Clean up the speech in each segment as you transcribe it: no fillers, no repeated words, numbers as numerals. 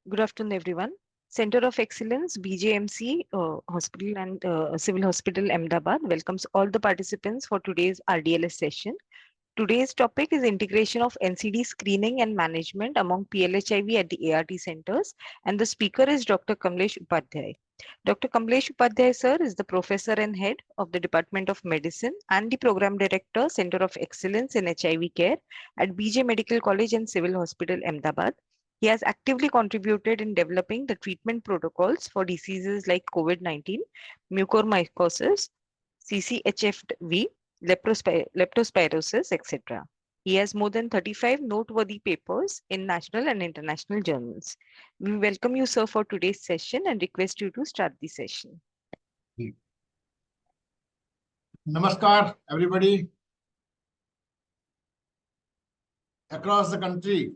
Good afternoon, everyone. Center of Excellence, BJMC Hospital and Civil Hospital, Ahmedabad welcomes all the participants for today's RDLS session. Today's topic is integration of NCD screening and management among PLHIV at the ART centers, and the speaker is Dr. Kamlesh Upadhyay. Dr. Kamlesh Upadhyay, sir, is the professor and head of the Department of Medicine and the program director, Center of Excellence in HIV Care at BJ Medical College and Civil Hospital, Ahmedabad. He has actively contributed in developing the treatment protocols for diseases like COVID-19, mucormycosis, CCHFV, leptospirosis, etc. He has more than 35 noteworthy papers in national and international journals. We welcome you, sir, for today's session and request you to start the session. Namaskar, everybody. Across the country,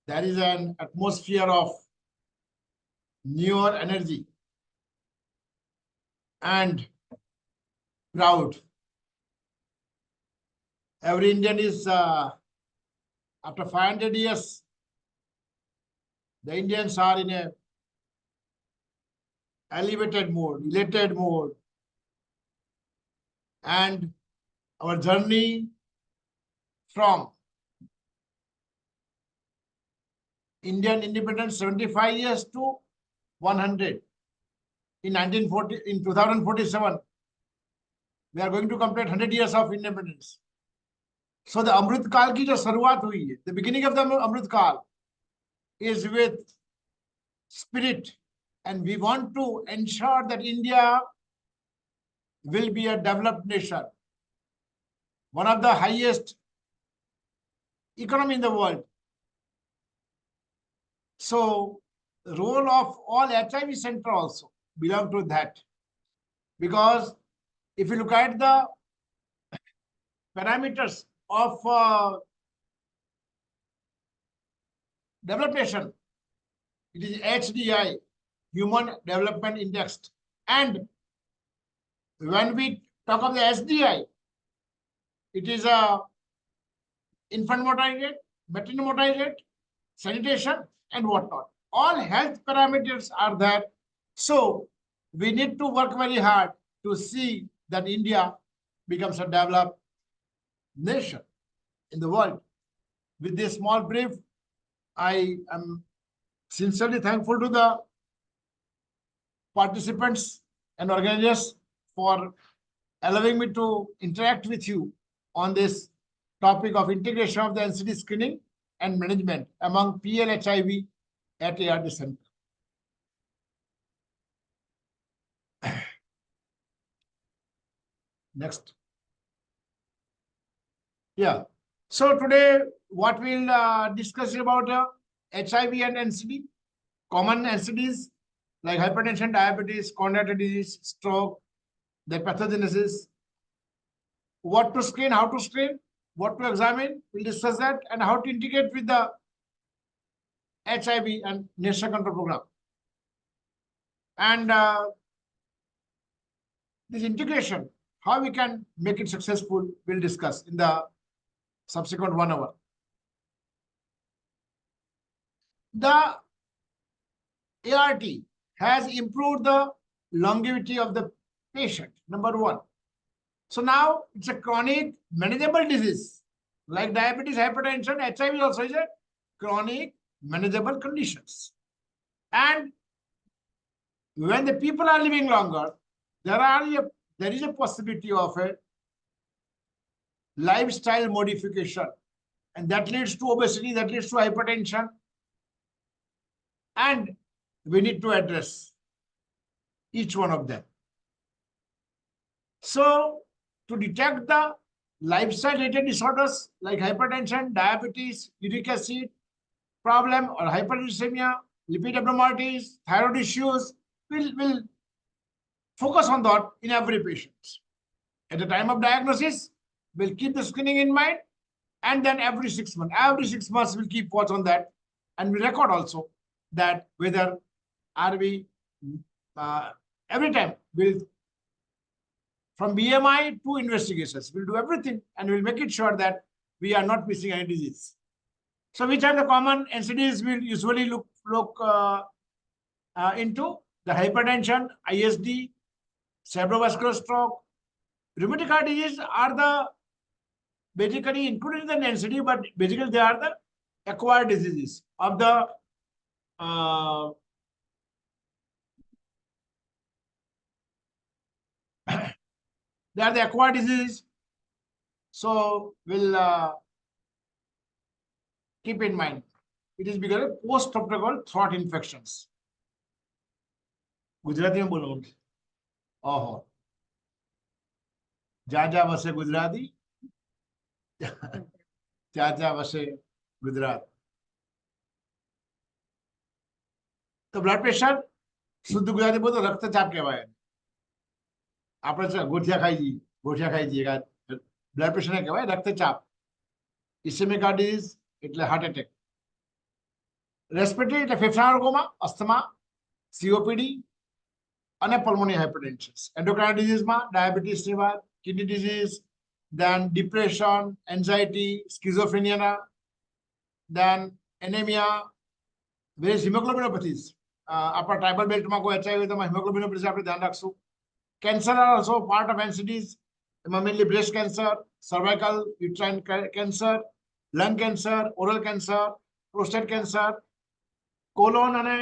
there is an atmosphere of newer energy and proud. Every Indian is, after 500 years, the Indians are in a elevated mode, elated mode. And our journey from Indian independence 75 years to 100 in 2047 we are going to complete 100 years of independence. So the Amrit Kal ki jo sharuaat hui hai, the beginning of the Amrit Kal is with spirit, and we want to ensure that India will be a developed nation, one of the highest economy in the world. So the role of all HIV center also belong to that, because if you look at the parameters of developed nation, it is HDI, Human Development Index, and when we talk of the SDI, it is a infant mortality rate, maternal mortality rate, sanitation, and whatnot. All health parameters are there. So we need to work very hard to see that India becomes a developed nation in the world. With this small brief, I am sincerely thankful to the participants and organizers for allowing me to interact with you on this topic of integration of the NCD screening and management among PLHIV at ART Center. Next. Yeah. So today, what we'll discuss about HIV and NCD, common NCDs like hypertension, diabetes, coronary disease, stroke, their pathogenesis, what to screen, how to screen, what to examine, we'll discuss that, and how to integrate with the HIV and Nation Control Program. And this integration, how we can make it successful, we'll discuss in the subsequent 1 hour. The ART has improved the longevity of the patient, number one. So now it's a chronic manageable disease, like diabetes, hypertension, HIV also is a chronic manageable conditions. And when the people are living longer, there is a possibility of a lifestyle modification, and that leads to obesity, that leads to hypertension, and we need to address each one of them. So to detect the lifestyle-related disorders like hypertension, diabetes, uric acid problem, or hyperglycemia, lipid abnormalities, thyroid issues, we'll focus on that in every patient. At the time of diagnosis, we'll keep the screening in mind, and then every 6 months, we'll keep watch on that, and we record also that whether are we every time we'll, from BMI to investigations, we'll do everything, and we'll make it sure that we are not missing any disease. So which are the common NCDs we'll usually look look into the hypertension, ISD, cerebrovascular stroke. Rheumatic heart disease are the basically included in the NCD, but basically they are the acquired diseases of the they are the acquired diseases. So we'll keep in mind. It is because of post-streptococcal throat infections. Gujarati में बोलो ओहो जा वसे गुजराती जा वसे गुजरात तो blood pressure शुद्ध गुजराती बोलो तो रक्तचाप कहवाय આપણે ગોઠિયા ખાઈ જઈએ બ્લડ પ્રેશર ને કહેવાય રક્તચાપ ઇસ્કેમિક હાર્ટ ડિઝીઝ એટલે હાર્ટ એટેક રેસ્પિરેટરી એટલે ફેફસાના રોગોમાં અસ્થમા COPD અને પલ્મોનરી હાઇપરટેન્શન એન્ડોક્રાઇન ડિઝીઝમાં ડાયાબિટીસની વાત kidney disease then depression anxiety schizophrenia then anemia various hemoglobinopathies આપણા ટ્રાઇબલ બેલ્ટમાં કોઈ HIV હોય તો હિમોગ્લોબિનોપેથી આપણે ધ્યાન રાખશું Cancer are also part of NCDs, mainly breast cancer, cervical, uterine cancer, lung cancer, oral cancer, prostate cancer, colon અને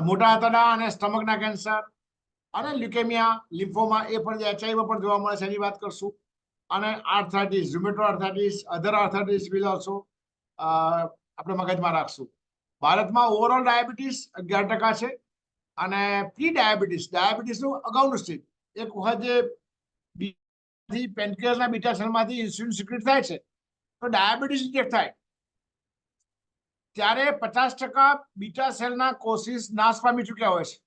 મોટા આંતરડા અને સ્ટમકના કેન્સર અને લ્યુકેમિયા, લિમ્ફોમા એ પણ HIV માં પણ જોવા મળે છે એની વાત કરશું અને arthritis, rheumatoid arthritis, other arthritis will also આપણે મગજમાં રાખશું. ભારતમાં ઓવરઓલ ડાયાબિટીસ 11% છે અને પ્રી ડાયાબિટીસનું અગાઉનું સ્ટેજ એક વખત જે પેન્ક્રિયાસના બીટા સેલમાંથી ઇન્સ્યુલિન સિક્રેટ થાય છે તો ડાયાબિટીસ ઇન્જેક્ટ થાય ત્યારે 50% બીટા સેલના કોષિસ નાશ પામી ચૂક્યા હોય છે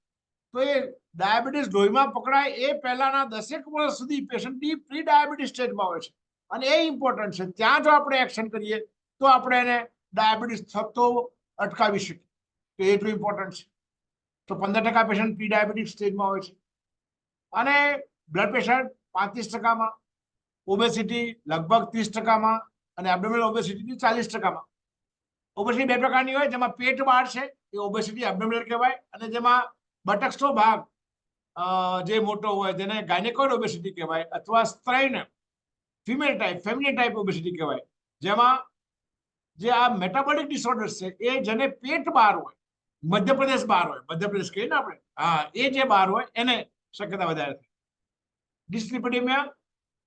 તો એ ડાયાબિટીસ લોહીમાં પકડાય એ પહેલાના 10 વર્ષ સુધી પેશન્ટ પ્રી ડાયાબિટીસ સ્ટેજમાં હોય છે અને એ ઇમ્પોર્ટન્ટ છે ત્યાં જો આપણે એક્શન કરીએ તો આપણે એને ડાયાબિટીસ થતો અટકાવી શકીએ તો એટલું ઇમ્પોર્ટન્ટ છે તો 15% પેશન્ટ પ્રી ડાયાબિટીસ સ્ટેજમાં હોય છે અને બ્લડ પ્રેશર 35%માં ઓબેસિટી લગભગ 30%માં અને એબ્ડોમિનલ ઓબેસિટી 40%માં ઓબેસિટી બે પ્રકારની હોય જેમાં પેટ બહાર છે એ ઓબેસિટી એબ્ડોમિનલ કહેવાય અને જેમાં બટક્સનો ભાગ જે મોટો હોય જેને ગાયનેકોઇડ ઓબેસિટી કહેવાય અથવા સ્ત્રૈણ female type family type obesity કહેવાય જેમાં જે આ મેટાબોલિક ડિસઓર્ડર્સ છે એ જેને પેટ બહાર હોય મધ્યપ્રદેશ બહાર હોય મધ્યપ્રદેશ કહીએ ને આપણે એ જે બહાર હોય એને શક્યતા વધારે થાય ડિસ્લિપિડેમિયા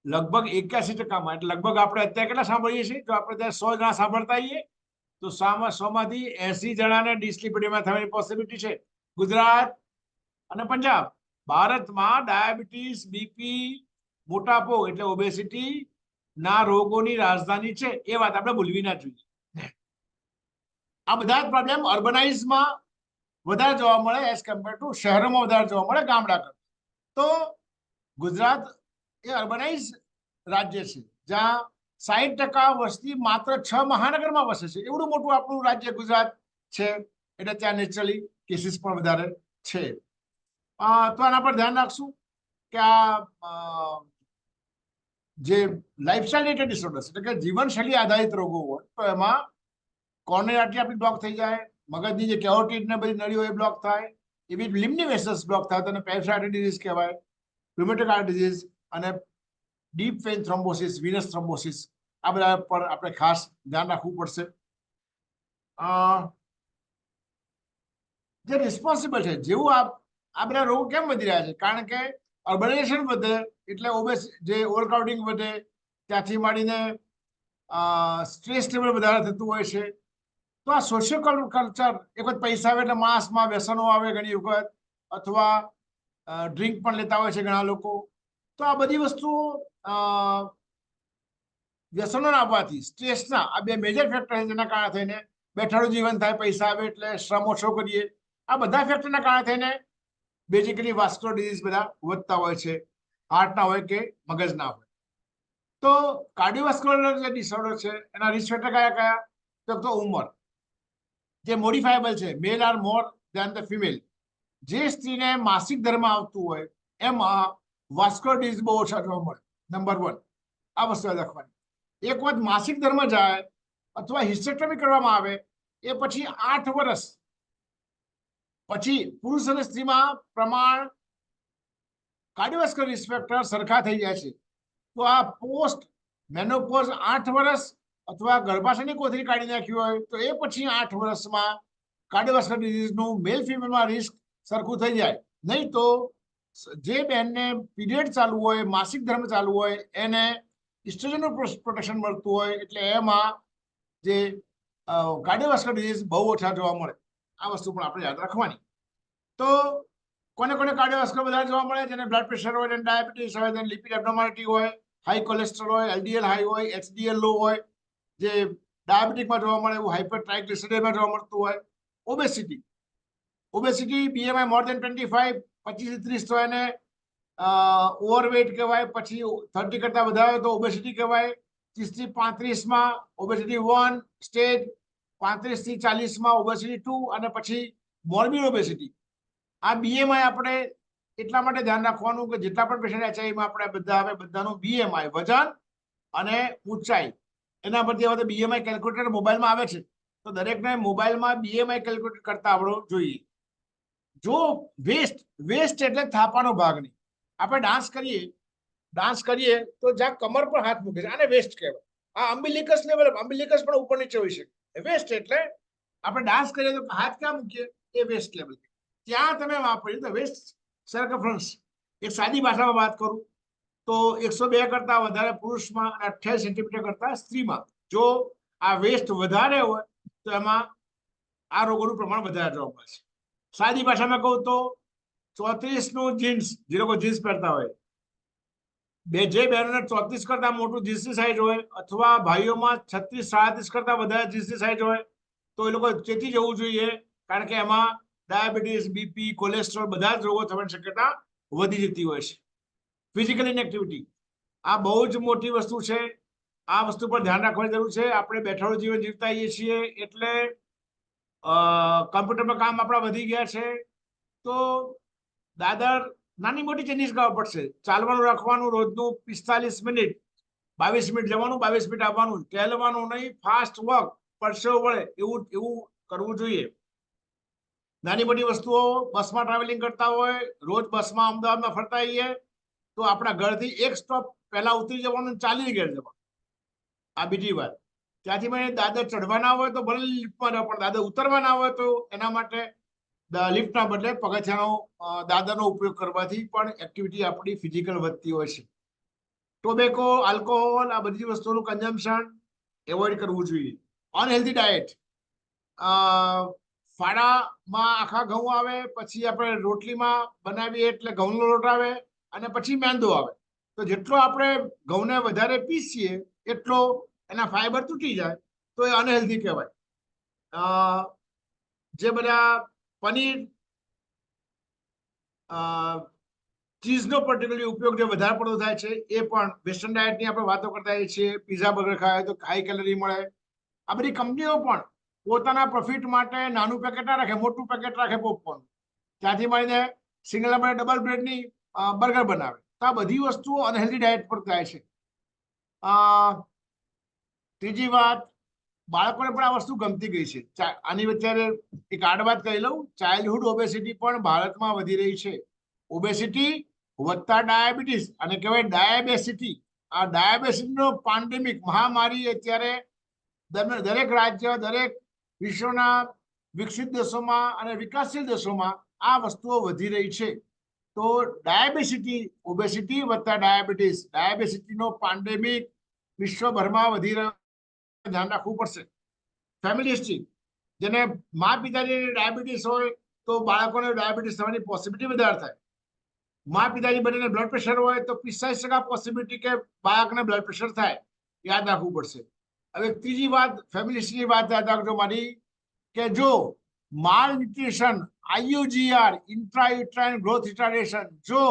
લગભગ 81%માં એટલે લગભગ આપણે અત્યારે કેટલા સાંભળીએ છીએ જો આપણે ત્યાં 100 જણા સાંભળતા આવીએ તો 100 માંથી 80 જણાને ડિસ્લિપિડેમિયા થવાની પોસિબિલિટી છે ગુજરાત અને પંજાબ ભારતમાં ડાયાબિટીસ બીપી મોટાપો એટલે ઓબેસિટી ના રોગોની રાજધાની છે એ વાત આપણે ભૂલવી ના જોઈએ આ બધા જ પ્રોબ્લેમ અર્બનાઇઝમાં વધારે જોવા મળે એઝ કમ્પેર ટુ શહેરોમાં વધારે જોવા મળે ગામડા કરતા તો ગુજરાત એ અર્બનાઇઝ રાજ્ય છે જ્યાં 60% વસ્તી માત્ર 6 મહાનગરમાં વસે છે એવડું મોટું આપણું રાજ્ય ગુજરાત છે એટલે ત્યાં નેચરલી કેસીસ પણ વધારે છે તો આના પર ધ્યાન રાખશું કે આ જે લાઇફસ્ટાઇલ રિલેટેડ ડિસઓર્ડર્સ એટલે કે જીવનશૈલી આધારિત રોગો હોય તો એમાં કોર્નરી આર્ટરી આપણી બ્લોક થઈ જાય મગજની જે કેરોટિડ ને બધી નળીઓ એ બ્લોક થાય એવી લિમ્ફની વેસલ્સ બ્લોક થાય તો એને પેરાઇટિસ ડિઝીઝ કહેવાય રુમેટિક હાર્ટ ડિઝીઝ અને deep vein thrombosis venous thrombosis આ બધા પર આપણે ખાસ ધ્યાન રાખવું પડશે જે રિસ્પોન્સિબલ છે જેવું આ બધા રોગો કેમ વધી રહ્યા છે કારણ કે અર્બનાઇઝેશન વધે એટલે ઓબેસ જે ઓવરક્રાઉડિંગ વધે ત્યાંથી માંડીને સ્ટ્રેસ લેવલ વધારે થતું હોય છે તો આ સોશિયો કલ્ચર એક વખત પૈસા આવે એટલે માસમાં વ્યસનો આવે ઘણી વખત અથવા ડ્રિંક પણ લેતા હોય છે ઘણા લોકો તો આ બધી વસ્તુઓ વ્યસનો આવવાથી સ્ટ્રેસના આ બે મેજર ફેક્ટર છે જેના કારણે થઈને બેઠાડું જીવન થાય પૈસા આવે એટલે શ્રમ ઓછો કરીએ આ બધા ફેક્ટરના કારણે થઈને બેઝિકલી વાસ્ક્યુલર ડિઝીઝ બધા વધતા હોય છે હાર્ટના હોય કે મગજના હોય તો કાર્ડિયોવાસ્ક્યુલર જે ડિસઓર્ડર છે એના રિસ્ક ફેક્ટર કયા કયા તો ઉંમર જે મોડિફાયેબલ છે male are more than the female જે સ્ત્રીને માસિક ધર્મ આવતું હોય એમાં વાસ્ક્યુલર ડિઝીઝ બહુ ઓછા જોવા મળે નંબર 1 આ વસ્તુ લખવાની એક વખત માસિક ધર્મ જાય અથવા હિસ્ટેક્ટમી કરવામાં આવે એ પછી 8 વર્ષ પછી પુરુષ અને સ્ત્રીમાં પ્રમાણ કાર્ડિયોવાસ્ક્યુલર રિસ્ક ફેક્ટર સરખા થઈ જાય છે. તો આ પોસ્ટ મેનોપોઝ 8 વર્ષ અથવા ગર્ભાશયની કોથળી કાઢી નાખ્યું હોય તો એ પછી 8 વર્ષમાં કાર્ડિયોવાસ્ક્યુલર ડિઝીઝનું મેલ ફિમેલમાં રિસ્ક સરખું થઈ જાય. નહીં તો જે બહેનને પીરિયડ ચાલુ હોય, માસિક ધર્મ ચાલુ હોય, એને ઇસ્ટ્રોજનનું પ્રોટેક્શન મળતું હોય એટલે એમાં જે કાર્ડિયોવાસ્ક્યુલર ડિઝીઝ બહુ ઓછા જોવા મળે. આ વસ્તુ પણ આપણે યાદ રાખવાની. તો કોને કોને કાર્ડિયોવાસ્ક્યુલર વધારે જોવા મળે? જેને બ્લડ પ્રેશર હોય, જેને ડાયાબિટીસ હોય, જેને લિપિડ એબ્નોર્માલિટી હોય, હાઈ કોલેસ્ટ્રોલ હોય, એલડીએલ હાઈ હોય, એચડીએલ લો હોય, જે ડાયાબિટીકમાં જોવા મળે એવું હાઇપર ટ્રાઇગ્લિસરાઇડમાં જોવા મળતું હોય. ઓબેસિટી બીએમઆઈ મોર દેન 25, 25 થી 30 તો એને ઓવરવેટ કહેવાય. પછી 30 કરતા વધારે તો ઓબેસિટી કહેવાય. 30 થી 35માં ઓબેસિટી 1 સ્ટેજ, 35 થી 40માં ઓબેસિટી 2 અને પછી મોર્બિડ ઓબેસિટી. આ બીએમઆઈ આપણે એટલા માટે ધ્યાન રાખવાનું કે જેટલા પણ પેશન્ટ એચઆઈવીમાં આપણે બધા આવે બધાનું બીએમઆઈ, વજન અને ઊંચાઈ, એના પરથી હવે બીએમઆઈ કેલ્ક્યુલેટર મોબાઈલમાં આવે છે તો દરેકને મોબાઈલમાં બીએમઆઈ કેલ્ક્યુલેટ કરતા આવડવું જોઈએ. જો વેસ્ટ એટલે થાપાનો ભાગ નહીં. આપણે ડાન્સ કરીએ તો જ્યાં કમર પર હાથ મૂકે છે આને વેસ્ટ કહેવાય. આ અમ્બિલિકસ લેવલ, અમ્બિલિકસ પણ ઉપર નીચે હોઈ શકે. વેસ્ટ એટલે આપણે ડાન્સ કરીએ તો હાથ ક્યાં મૂકીએ એ વેસ્ટ લેવલ. ત્યાં તમે વાપર્યું તો વેસ્ટ સર્કમફરન્સ. એક સાદી ભાષામાં વાત કરું તો 102 કરતા વધારે પુરુષમાં અને 28 સેન્ટીમીટર કરતા સ્ત્રીમાં. જો આ વેસ્ટ વધારે હોય તો એમાં આ રોગોનું પ્રમાણ વધારે જોવા મળે છે. સાદી ભાષામાં કહું તો 34નું જીન્સ, જે લોકો જીન્સ પહેરતા હોય, જે બહેનોને 34 કરતા મોટું જીન્સની સાઈઝ હોય અથવા ભાઈઓમાં 36, 37 કરતા વધારે જીન્સની સાઈઝ હોય તો એ લોકો ચેતી જવું જોઈએ, કારણ કે એમાં ડાયાબિટીસ, બીપી, કોલેસ્ટ્રોલ બધા જ રોગો થવાની શક્યતા વધી જતી હોય છે. ફિઝિકલ ઇનએક્ટિવિટી આ બહુ જ મોટી વસ્તુ છે. આ વસ્તુ પર ધ્યાન રાખવાની જરૂર છે. આપણે બેઠાડું જીવન જીવતા હોઈએ છીએ એટલે કમ્પ્યુટરમાં કામ આપણા વધી ગયા છે તો દાદર નાની મોટી ચેન્જીસ કરવા પડશે. ચાલવાનું રાખવાનું, રોજનું 45 મિનિટ, 22 મિનિટ જવાનું, 22 મિનિટ આવવાનું, ચાલવાનું નહીં, ફાસ્ટ વોક, પરસેવો વળે એવું કરવું જોઈએ. નાની મોટી વસ્તુઓ, બસમાં ટ્રાવેલિંગ કરતા હોય, રોજ બસમાં અમદાવાદમાં ફરતા હોઈએ તો આપણા ઘરથી એક સ્ટોપ પહેલા ઉતરી જવાનું, ચાલીને ઘેર જવાનું. આ બીજી વાત. ત્યાંથી મને દાદર ચડવાના હોય તો ભલે લિફ્ટમાં જાવ, પણ દાદર ઉતરવાના હોય તો એના માટે લિફ્ટના બદલે પગથિયાનો દાદરનો ઉપયોગ કરવાથી પણ એક્ટિવિટી આપણી ફિઝિકલ વધતી હોય છે. ટોબેકો, આલ્કોહોલ આ બધી વસ્તુઓનું કન્ઝમ્પશન એવોઇડ કરવું જોઈએ. અનહેલ્ધી ડાયટ, ફાડામાં આખા ઘઉં આવે, પછી આપણે રોટલીમાં બનાવીએ એટલે ઘઉંનો લોટ આવે અને પછી મેંદો આવે. તો જેટલો આપણે ઘઉંને વધારે પીસીએ એટલો એના ફાઈબર તૂટી જાય તો એ અનહેલ્ધી કહેવાય. જે બધા પનીર, ચીઝનો પર્ટિક્યુલરલી ઉપયોગ જે વધારે પડતો થાય છે એ પણ વેસ્ટર્ન ડાયટની આપણે વાતો કરતા હોઈએ છીએ. પીઝા બર્ગર ખાય તો હાઈ કેલરી મળે. આ બધી કંપનીઓ પણ પોતાના પ્રોફિટ માટે નાનું પેકેટ ના રાખે, મોટું પેકેટ રાખે પોપકોર્ન. ત્યાંથી મળીને સિંગલ નંબર ડબલ બ્રેડની બર્ગર બનાવે. તો આ બધી વસ્તુઓ અનહેલ્ધી ડાયટ પર થાય છે. ત્રીજી વાત, બાળકોને પણ આ વસ્તુ ગમતી ગઈ છે. આની વચ્ચે એક આડ વાત કહી લઉં. ચાઇલ્ડહુડ ઓબેસિટી પણ ભારતમાં વધી રહી છે. ઓબેસિટી વત્તા ડાયાબિટીસ અને કહેવાય ડાયાબેસિટી. આ ડાયાબિટીસનો પેન્ડેમિક, મહામારી અત્યારે દરેક રાજ્ય, દરેક વિશ્વના વિકસિત દેશોમાં અને વિકાસશીલ દેશોમાં આ વસ્તુઓ વધી રહી છે. તો ડાયાબેસિટી, ઓબેસિટી વત્તા ડાયાબિટીસ, ડાયાબેસિટીનો પેન્ડેમિક વિશ્વભરમાં વધી રહ્યો, ધ્યાન રાખવું પડશે. ફેમિલી હિસ્ટ્રી, જેને મા પિતાજીને ડાયાબિટીસ હોય તો બાળકોને ડાયાબિટીસ થવાની પોસિબિલિટી વધારે થાય. મા પિતાજી બંનેને બ્લડ પ્રેશર હોય તો 85% પોસિબિલિટી કે બાળકને બ્લડ પ્રેશર થાય. યાદ રાખવું પડશે. હવે ત્રીજી વાત, ફેમિલી હિસ્ટ્રીની વાત યાદ રાખજો મારી, કે જો માલ ન્યુટ્રિશન, IUGR, ઇન્ટ્રાયુટ્રાઇન ગ્રોથ રિટાર્ડેશન, જો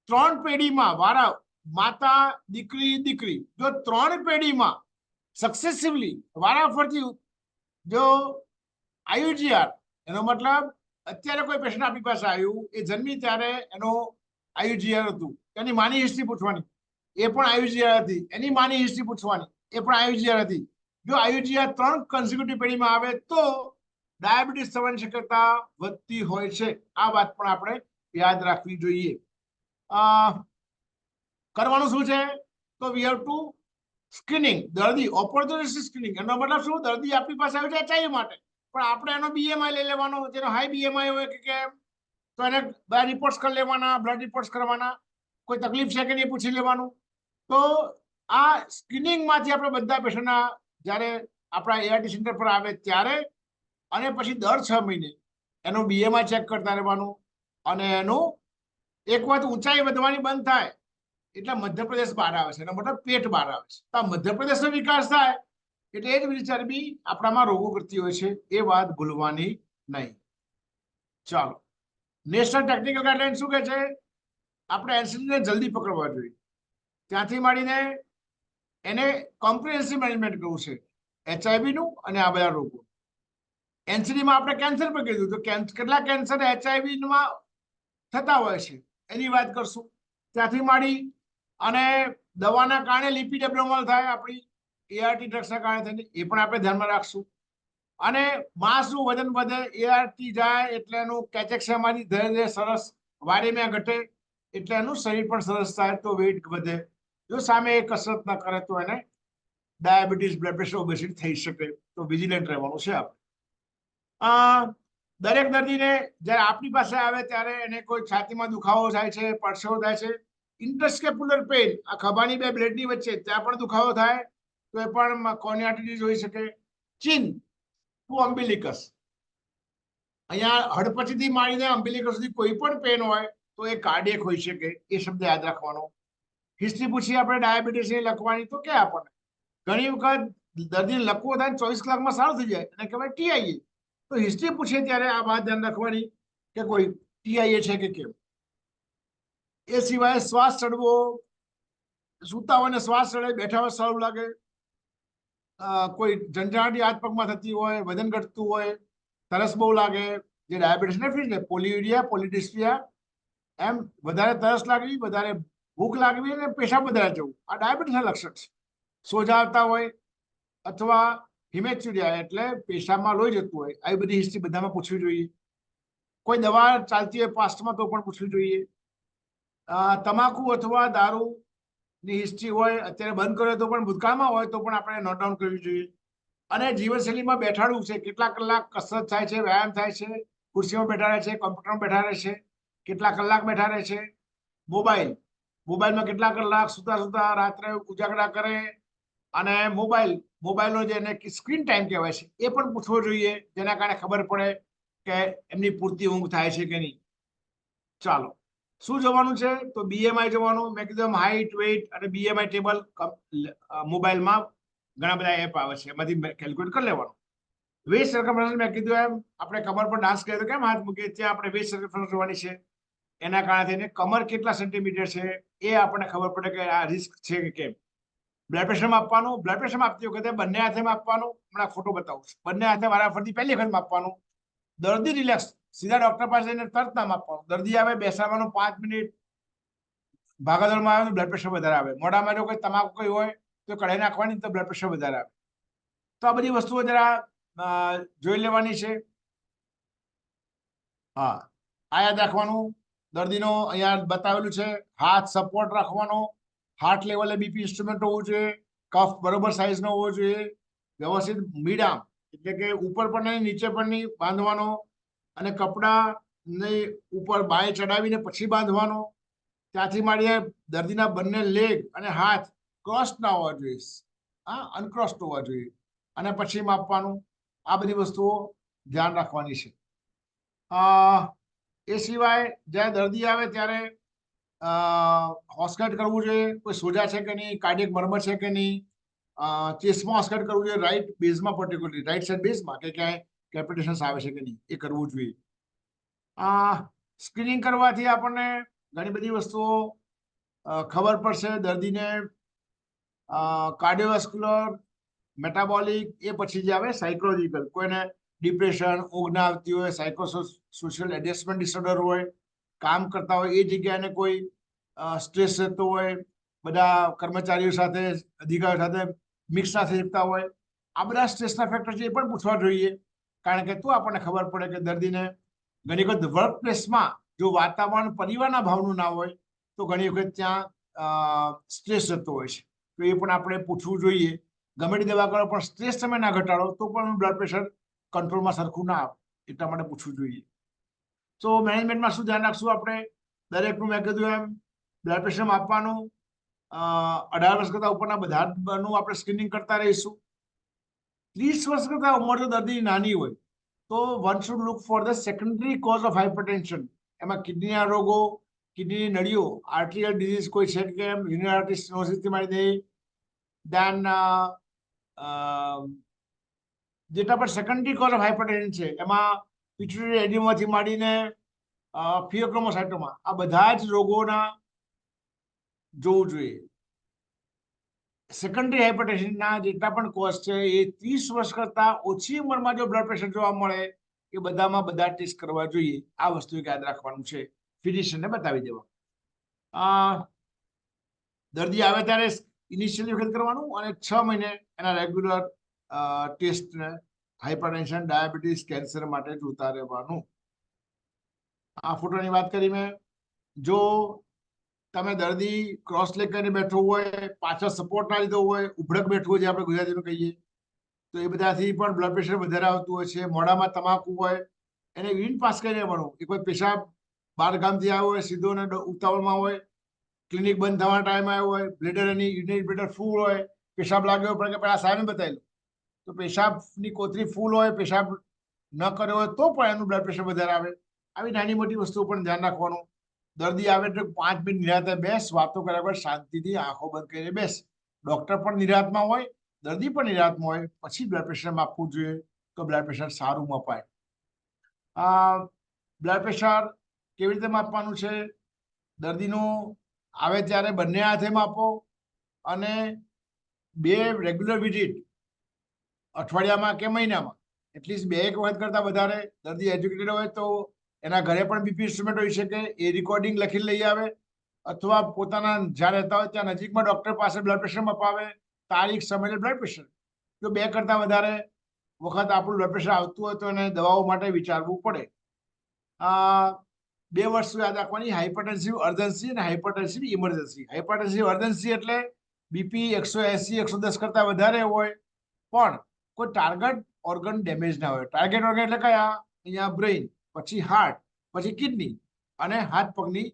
3 પેઢીમાં વારા માતા, દીકરી, જો 3 પેઢીમાં સક્સેસિવલી વારાફરતી જો IUGR, એનો મતલબ અત્યારે કોઈ પેશન્ટ આપણી પાસે આવ્યું, એ જન્મી ત્યારે એનો IUGR હતું, એની માની હિસ્ટ્રી પૂછવાની, એ પણ IUGR હતી. એની માની હિસ્ટ્રી પૂછવાની, એ પણ IUGR હતી. જો IUGR 3 કન્ઝિક્યુટિવ પેઢીમાં આવે તો ડાયાબિટીસ થવાની શક્યતા વધતી હોય છે. આ વાત પણ આપણે યાદ રાખવી જોઈએ. કરવાનું શું છે? તો વી હેવ ટુ સ્ક્રીનિંગ, દર્દી ઓપોર્ચ્યુનિસ્ટિક સ્ક્રીનિંગ. એનો મતલબ શું? દર્દી આપણી પાસે આવે છે HIV માટે, પણ આપણે એનો BMI લઈ લેવાનો, જેનો હાઈ BMI હોય કે કેમ, તો એને બધા રિપોર્ટ્સ કરી લેવાના, બ્લડ રિપોર્ટ્સ કરવાના, કોઈ તકલીફ છે કે નહીં પૂછી લેવાનું. તો આ સ્ક્રીનિંગમાંથી આપણે બધા પેશન્ટના જ્યારે આપણા ART સેન્ટર પર આવે ત્યારે અને પછી દર 6 મહિને એનું BMI ચેક કરતા રહેવાનું. અને એનું એક વખત ઊંચાઈ વધવાની બંધ થાય એટલે મધ્યપ્રદેશ બહાર આવે છે, એનો મતલબ પેટ બહાર આવે છે. તો આ મધ્યપ્રદેશનો વિકાસ થાય એટલે એ જ ચરબી આપણામાં રોગો કરતી હોય છે, એ વાત ભૂલવાની નહીં. ચાલો, નેશનલ ટેકનિકલ ગાઈડલાઈન શું કહે છે? આપણે એનસીડીને જલ્દી પકડવા જોઈએ. ત્યાંથી માંડીને એને કોમ્પ્રિહેન્સિવ મેનેજમેન્ટ કરવું છે, HIV નું અને આ બધા રોગો. એનસીડીમાં આપણે કેન્સર પર કીધું, તો કેટલા કેન્સર HIV માં થતા હોય છે એની વાત કરશું. ત્યાંથી માંડી અને દવાના કારણે લિપિડ એબ્નોર્મલ થાય આપણી ART ડ્રગ્સના કારણે થઈને, એ પણ આપણે ધ્યાનમાં રાખશું. અને માંસનું વજન વધે, ART જાય એટલે એનું કેચેક્સિયામાંથી ધીરે ધીરે સરસ વારેમિયા ઘટે એટલે એનું શરીર પણ સરસ થાય, તો વેઇટ વધે. જો સામે એ કસરત ન કરે તો એને ડાયાબિટીસ, બ્લડ પ્રેશર, ઓબેસિટી થઈ શકે. તો વિજિલન્ટ રહેવાનું છે આપણે. દરેક દર્દીને જ્યારે આપણી પાસે આવે ત્યારે એને કોઈ છાતીમાં દુખાવો થાય છે, પરસેવો થાય છે, ઇન્ટરસ્કેપ્યુલર પેઇન, આ ખભાની બે બ્લેડની વચ્ચે ત્યાં પણ દુખાવો થાય તો એ પણ કોર્નિયાટિસ હોઈ શકે. ચીન ટુ અમ્બિલિકસ, અહીંયા હડપચીથી માંડીને અમ્બિલિકસ સુધી કોઈ પણ પેન હોય તો એ કાર્ડિયક હોઈ શકે. એ શબ્દ યાદ રાખવાનો. હિસ્ટ્રી પૂછી આપણે ડાયાબિટીસની લખવાની, તો કે આપણને ઘણી વખત દર્દીને લખવો થાય 24 કલાકમાં સારું થઈ જાય અને કહેવાય TIA. તો હિસ્ટ્રી પૂછે ત્યારે આ વાત ધ્યાન રાખવાની કે કોઈ TIA છે કે કેમ. એ સિવાય શ્વાસ ચડવો, સૂતા હોય ને શ્વાસ ચડે, બેઠા હોય સારું લાગે, કોઈ ઝંઝાટી હાથ પગમાં થતી હોય, વજન ઘટતું હોય, તરસ બહુ લાગે, જે ડાયાબિટીસ નથી ને, પોલિયુરિયા, પોલિડિસ્પિયા, એમ વધારે તરસ લાગવી, વધારે ભૂખ લાગવી અને પેશાબ વધારે જવું, આ ડાયાબિટીસના લક્ષણ છે. સોજા આવતા હોય અથવા હિમેચ્યુરિયા એટલે પેશાબમાં લોહી જતું હોય, આવી બધી હિસ્ટ્રી બધામાં પૂછવી જોઈએ. કોઈ દવા ચાલતી હોય પાસ્ટમાં તો પણ પૂછવી જોઈએ. તમાકુ અથવા દારૂની હિસ્ટ્રી હોય, અત્યારે બંધ કર્યો તો પણ ભૂતકાળમાં હોય તો પણ આપણે નોટ ડાઉન કરવી જોઈએ. અને જીવનશૈલીમાં બેઠાડવું છે, કેટલા કલાક કસરત થાય છે, વ્યાયામ થાય છે, ખુરશીમાં બેઠા રહે છે, કોમ્પ્યુટરમાં બેઠા રહે છે, કેટલા કલાક બેઠા રહે છે, મોબાઈલમાં કેટલા કલાક સુતા સુતા રાત્રે ઉજાગરા કરે, અને મોબાઈલનો જે એને સ્ક્રીન ટાઈમ કહેવાય છે એ પણ પૂછવો જોઈએ, જેના કારણે ખબર પડે કે એમની પૂરતી ઊંઘ થાય છે કે નહીં. ચાલો, શું જોવાનું છે? તો BMI જોવાનું. મેં કીધું હાઈટ, વેઇટ અને BMI ટેબલ મોબાઈલમાં ઘણા બધા એપ આવે છે, એમાંથી કેલ્ક્યુલેટ કરી લેવાનું. વેસ્ટ સર્કમફરન્સ મેં કીધું એમ આપણે કમર પર ડાન્સ કરીએ તો કેમ હાથ મૂકીએ, ત્યાં આપણે વેસ્ટ સર્કમફરન્સ જોવાની છે. એના કારણે થઈને કમર કેટલા સેન્ટીમીટર છે એ આપણને ખબર પડે કે આ રિસ્ક છે કે કેમ. બ્લડ પ્રેશર માપવાનું. બ્લડ પ્રેશર માપતી વખતે બંને હાથે માપવાનું. હમણાં ફોટો બતાવું છું. બંને હાથે વારાફરતી પહેલી વખત માપવાનું. દર્દી રિલેક્સ, સીધા ડોક્ટર પાસે જઈને તરત ના માપવાનું. દર્દી આવે, બેસાડવાનું 5 મિનિટ, ભાગાદોડમાં આવે તો બ્લડ પ્રેશર વધારે આવે. મોઢામાં જો કોઈ તમાકુ કોઈ હોય તો કઢાઈ નાખવાની, તો બ્લડ પ્રેશર વધારે આવે. તો આ બધી વસ્તુઓ જરા જોઈ લેવાની છે. હા, આ યાદ રાખવાનું. દર્દીનો અહીંયા બતાવેલું છે, હાથ સપોર્ટ રાખવાનો, હાર્ટ લેવલે BP ઇન્સ્ટ્રુમેન્ટ હોવું જોઈએ, કફ બરોબર સાઈઝનો હોવો જોઈએ, વ્યવસ્થિત મિડ આર્મ એટલે કે ઉપર પણ નહીં નીચે પણ નહીં બાંધવાનો, અને કપડાને ઉપર બાય ચડાવીને પછી બાંધવાનો. ત્યાંથી માંડીને દર્દીના બંને લેગ અને હાથ ક્રોસ ના હોવા જોઈએ, અનક્રોસ્ડ હોવા જોઈએ, અને પછી માપવાનું. આ બધી વસ્તુઓ ધ્યાન રાખવાની છે. એ સિવાય જ્યારે દર્દી આવે ત્યારે હોસ્કેટ કરવું જોઈએ, કોઈ સોજા છે કે નહીં, કાર્ડિયક મર્મર છે કે નહીં, ચેસ્ટમાં હોસ્કેટ કરવું જોઈએ, રાઈટ બેઝમાં, પર્ટિક્યુલરલી રાઈટ સાઈડ બેઝમાં કે ક્યાંય કેપિટેશન્સ આવે છે કે નહીં, એ કરવું જોઈએ. સ્ક્રીનિંગ કરવાથી આપણને ઘણી બધી વસ્તુઓ ખબર પડશે. દર્દીને કાર્ડિયોવેસ્ક્યુલર, મેટાબોલિક, એ પછી જે આવે સાયકોલોજીકલ, કોઈને ડિપ્રેશન, ઊંઘ ના આવતી હોય, સાયકોસોશિયલ એડજસ્ટમેન્ટ ડિસઓર્ડર હોય, કામ કરતા હોય એ જગ્યાને કોઈ સ્ટ્રેસ રહેતો હોય, બધા કર્મચારીઓ સાથે, અધિકારીઓ સાથે મિક્સ ના થઈ શકતા હોય, આ બધા સ્ટ્રેસના ફેક્ટર છે એ પણ પૂછવા જોઈએ. કારણ કે તો આપણને ખબર પડે કે દર્દીને ઘણી વખત વર્ક પ્લેસમાં જો વાતાવરણ પરિવારના ભાવનું ના હોય તો ઘણી વખત ત્યાં સ્ટ્રેસ જતો હોય છે. તો એ પણ આપણે પૂછવું જોઈએ. ગમે તે દવા કરો પણ સ્ટ્રેસ તમે ના ઘટાડો તો પણ બ્લડ પ્રેશર કંટ્રોલમાં સરખું ના આવે, એટલા માટે પૂછવું જોઈએ. તો મેનેજમેન્ટમાં શું ધ્યાન રાખશું આપણે? દરેકનું મેં કીધું એમ બ્લડ પ્રેશર માપવાનું, 18 વર્ષ કરતા ઉપરના બધાનું આપણે સ્ક્રીનિંગ કરતા રહીશું. 30 વર્ષ કરતા ઉંમર જો દર્દી નાની હોય તો one should look for the secondary cause of hypertension. એમાં કિડનીના રોગો, કિડનીની નળીઓ, આર્ટિરિયલ ડિઝીઝ કોઈ છે કે કેમ, યુરિનરી આર્ટરી સ્ટેનોસિસથી માંડી દે, દેન જેટલા પણ સેકન્ડરી કોઝ ઓફ હાઇપરટેન્શન છે એમાં પિટ્યુટરી એડિમાથી માંડીને ફિયોક્રોમોસાઇટોમા, આ બધા જ રોગોના જોવું જોઈએ. સેકન્ડરી હાઇપરટેન્શનના જેટલા પણ કોઝ છે એ 30 વર્ષ કરતા ઓછી ઉંમરમાં જો બ્લડ પ્રેશર જોવા મળે એ બધામાં બધા ટેસ્ટ કરવા જોઈએ. આ વસ્તુ યાદ રાખવાનું છે, ફિઝિશિયનને બતાવી દેવા. દર્દી આવે ત્યારે ઇનિશિયલી વખત કરવાનું અને 6 મહિને એના રેગ્યુલર ટેસ્ટને હાઇપરટેન્શન, ડાયાબિટીસ, કેન્સર માટે જોતા રહેવાનું. આ ફોટોની વાત કરી મેં. જો તમે દર્દી ક્રોસ લેગ કરીને બેઠો હોય, પાછળ સપોર્ટ ના લીધો હોય, ઉભડક બેઠું હોય, જે આપણે ગુજરાતીમાં કહીએ, તો એ બધાથી પણ બ્લડ પ્રેશર વધારે આવતું હોય છે. મોઢામાં તમાકુ હોય, એને યુરિન પાસ કરીને મળો. એ કોઈ પેશાબ બહાર ગામથી આવ્યો હોય, સીધો ને ઉતાવળમાં હોય, ક્લિનિક બંધ થવાના ટાઈમ આવ્યો હોય, બ્લેડર એની યુરિનરી બ્લેડર ફૂલ હોય, પેશાબ લાગ્યો પડે કે પેલા સાહેબને બતાવી લો. તો પેશાબની કોથળી ફૂલ હોય, પેશાબ ન કર્યો હોય તો પણ એનું બ્લડ પ્રેશર વધારે આવે. આવી નાની મોટી વસ્તુઓ પણ ધ્યાન રાખવાનું. દર્દી આવે એટલે 5 મિનિટ નિરાતે બેસ, વાતો કર્યા વગર શાંતિથી આંખો બંધ કરીને બેસ. ડોક્ટર પણ નિરાતમાં હોય, દર્દી પણ નિરાતમાં હોય, પછી બ્લડ પ્રેશર માપવું જોઈએ તો બ્લડ પ્રેશર સારું મપાય. બ્લડ પ્રેશર કેવી રીતે માપવાનું છે? દર્દીનું આવે ત્યારે બંને હાથે માપો અને 2 રેગ્યુલર વિઝિટ અઠવાડિયામાં કે મહિનામાં એટલીસ્ટ 2 વખત કરતા વધારે. દર્દી એજ્યુકેટેડ હોય તો એના ઘરે પણ બીપી ઇન્સ્ટ્રુમેન્ટ હોઈ શકે, એ રેકોર્ડિંગ લખીને લઈ આવે, અથવા પોતાના જ્યાં રહેતા હોય ત્યાં નજીકમાં ડોક્ટર પાસે બ્લડ પ્રેશર મપાવે, તારીખ સમયે બ્લડ પ્રેશર. જો 2 કરતા વધારે વખત આપણું બ્લડ પ્રેશર આવતું હોય તો એને દવાઓ માટે વિચારવું પડે. 2 વસ્તુ યાદ રાખવાની: હાઇપરટેન્સિવ અર્જન્સી અને હાઇપરટેન્સિવ ઇમરજન્સી. હાઇપરટેન્સિવ અર્જન્સી એટલે બીપી 180 110 કરતા વધારે હોય પણ કોઈ ટાર્ગેટ ઓર્ગન ડેમેજ ના હોય. ટાર્ગેટ ઓર્ગન એટલે કયા? અહીંયા બ્રેઇન, પછી હાર્ટ, પછી કિડની અને હાથ પગની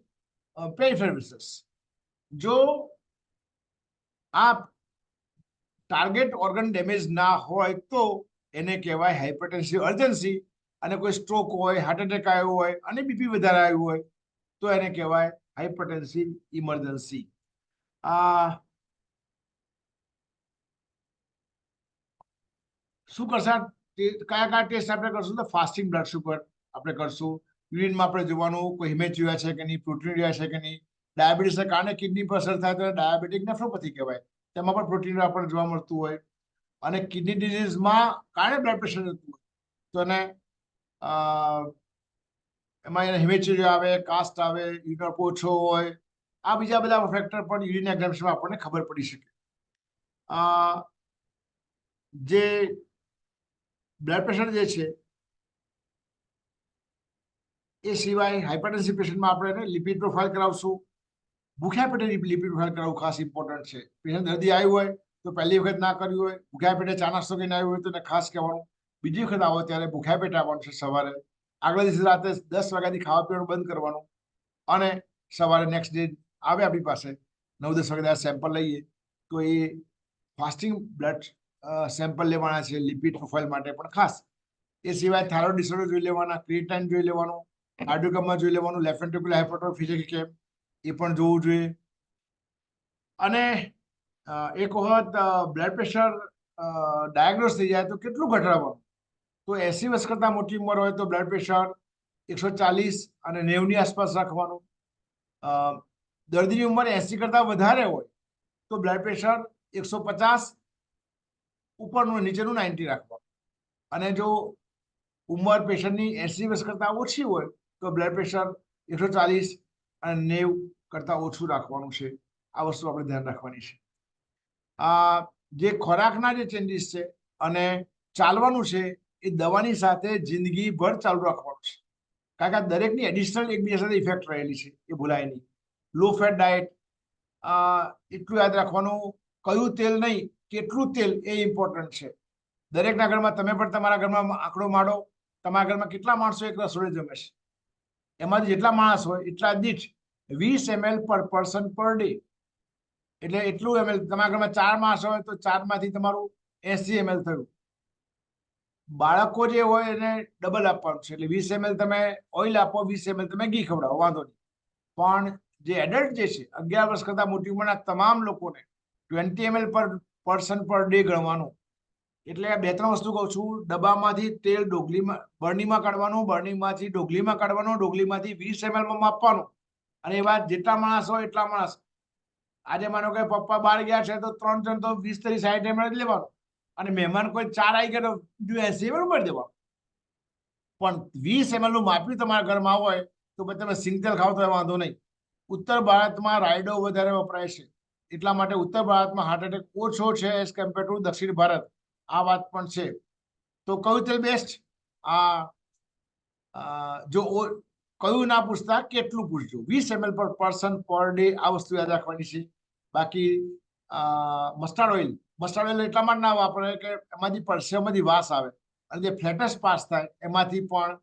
પેરિફેરલ વેસલ્સ. જો આ ટાર્ગેટ ઓર્ગન ડેમેજ ના હોય તો એને કહેવાય હાઇપરટેન્સિવ અર્જન્સી. અને કોઈ સ્ટ્રોક હોય, હાર્ટ એટેક આવ્યો હોય અને બીપી વધારે આવ્યું હોય તો એને કહેવાય હાઇપરટેન્સિવ ઇમરજન્સી. શું કરશા? કયા કયા ટેસ્ટ આપણે કરશું? તો ફાસ્ટિંગ બ્લડ શુગર આપણે કરશું. યુરિનમાં આપણે જોવાનું કોઈ હિમેચ્યુરિયા છે કે નહીં, પ્રોટીનયુરિયા છે કે નહીં. ડાયાબિટીસના કારણે કિડની પર અસર થાય તો ડાયાબિટીક નેફ્રોપેથી કહેવાય, તેમાં પણ પ્રોટીન આપણને જોવા મળતું હોય. અને કિડની ડિઝીઝમાં કારણે બ્લડ પ્રેશર જતું હોય તો એને એમાં એને હિમેચ્યુરિયા આવે, કાસ્ટ આવે, યુરિન ઓછો હોય, આ બીજા બધા ફેક્ટર પણ યુરિન એક્ઝામિનેશનમાં આપણને ખબર પડી શકે. જે બ્લડ પ્રેશર જે છે એ સિવાય હાઇપરટેન્સિવ પેશન્ટમાં આપણે એને લિપિડ પ્રોફાઇલ કરાવશું. ભૂખ્યા પેટે લિપિડ પ્રોફાઇલ કરાવવું ખાસ ઇમ્પોર્ટન્ટ છે. પેશન્ટ દર્દી આવ્યું હોય તો પહેલી વખત ના કર્યું હોય, ભૂખ્યા પેટે ચા નાસ્તો કરીને આવ્યું હોય તો એને ખાસ કહેવાનું. બીજી વખત આવો ત્યારે ભૂખ્યા પેટે આવવાનું છે સવારે. આગલા દિવસે રાતે 10 વાગ્યાથી ખાવા પીવાનું બંધ કરવાનું અને સવારે નેક્સ્ટ ડે આવે આપણી પાસે 9-10 વાગે સેમ્પલ લઈએ તો એ ફાસ્ટિંગ બ્લડ સેમ્પલ લેવાના છે લિપિડ પ્રોફાઇલ માટે પણ ખાસ. એ સિવાય થાઇરોઇડ ડિસઓર્ડર જોઈ લેવાના, ક્રિએટાઇન જોઈ લેવાનું, કાર્ડિયોગ્રામ જોઈ લેવાનું, લેફ્ટ વેન્ટ્રિક્યુલર હાઇપરટ્રોફી છે કે કેમ એ પણ જોવું જોઈએ. અને એક વખત બ્લડ પ્રેશર ડાયગ્નોસ થઈ જાય તો કેટલું ઘટાડવાનું? તો 80 વર્ષ કરતા મોટી ઉંમર હોય તો બ્લડ પ્રેશર 140 અને 90ની આસપાસ રાખવાનું. દર્દીની ઉંમર 80 કરતા વધારે હોય તો બ્લડ પ્રેશર 150 ઉપરનું, નીચેનું 90 રાખવાનું. અને જો ઉંમર પેશન્ટની 80 વર્ષ કરતા ઓછી હોય તો બ્લડ પ્રેશર 140 અને 90 કરતા ઓછું રાખવાનું છે. આ વસ્તુ આપણે ધ્યાન રાખવાની છે. જે ખોરાકના જે ચેન્જીસ છે અને ચાલવાનું છે એ દવાની સાથે જિંદગીભર ચાલુ રાખવાનું છે, કારણ કે આ દરેકની એડિશનલ એકબીજા સાથે ઇફેક્ટ રહેલી છે, એ ભૂલાય નહીં. લો ફેટ ડાયટ, એટલું યાદ રાખવાનું, કયું તેલ નહીં, કેટલું તેલ એ ઇમ્પોર્ટન્ટ છે. દરેકના ઘરમાં, તમે પણ તમારા ઘરમાં આંકડો માડો, તમારા ઘરમાં કેટલા માણસો એક રસોડે જમે છે, એમાંથી જેટલા માણસ હોય એટલા દીઠ 20 ml પર પર્સન પર ડે. એટલે એટલું ml. તમારા ઘરમાં 4 માણસ હોય તો 4 માંથી તમારું 80 ml થયું. બાળકો જે હોય એને ડબલ આપવાનું છે, એટલે 20 ml તમે ઓઇલ આપો, 20 ml તમે ઘી ખવડાવો, વાંધો નહીં. પણ જે એડલ્ટ જે છે, 11 વર્ષ કરતા મોટી ઉંમરના તમામ લોકોને 20 ml પર પર્સન પર ડે ગણવાનું. એટલે 2-3 વસ્તુ કહું છું. ડબ્બામાંથી તેલ ડોગલીમાં, બરણીમાં કાઢવાનું, બરણીમાંથી ડોગલીમાં કાઢવાનું, ડોગલીમાંથી 20 ml માં માપવાનું. અને એવા જેટલા માણસ હોય એટલા માણસ. આજે માનો કે પપ્પા બહાર ગયા છે તો 3 જણ તો 20, 30, 60 ml જ લેવાનું, અને મહેમાન કોઈ 4 આવી ગયા તો બીજું 80 ml કરી દેવાનું. પણ 20 ml નું માપ્યું તમારા ઘરમાં હોય તો પછી તમે સિંગ તેલ ખાવ તો વાંધો નહીં. ઉત્તર ભારતમાં રાયડો વધારે વપરાય છે, એટલા માટે ઉત્તર ભારતમાં હાર્ટ એટેક ઓછો છે એઝ કમ્પેર ટુ દક્ષિણ ભારત. આ વાત પણ છે. તો કયું તેલ બેસ્ટ? જો કયું ના પૂછતા, કેટલું પૂછજો. 20 ml પર પર્સન પર ડે, આ વસ્તુ યાદ રાખવાની છે. બાકી મસ્ટર્ડ ઓઇલ એટલા માટે ના વાપરે કે એમાંથી પરસેવામાંથી વાસ આવે, અને જે ફ્લેટસ પાસ થાય એમાંથી પણ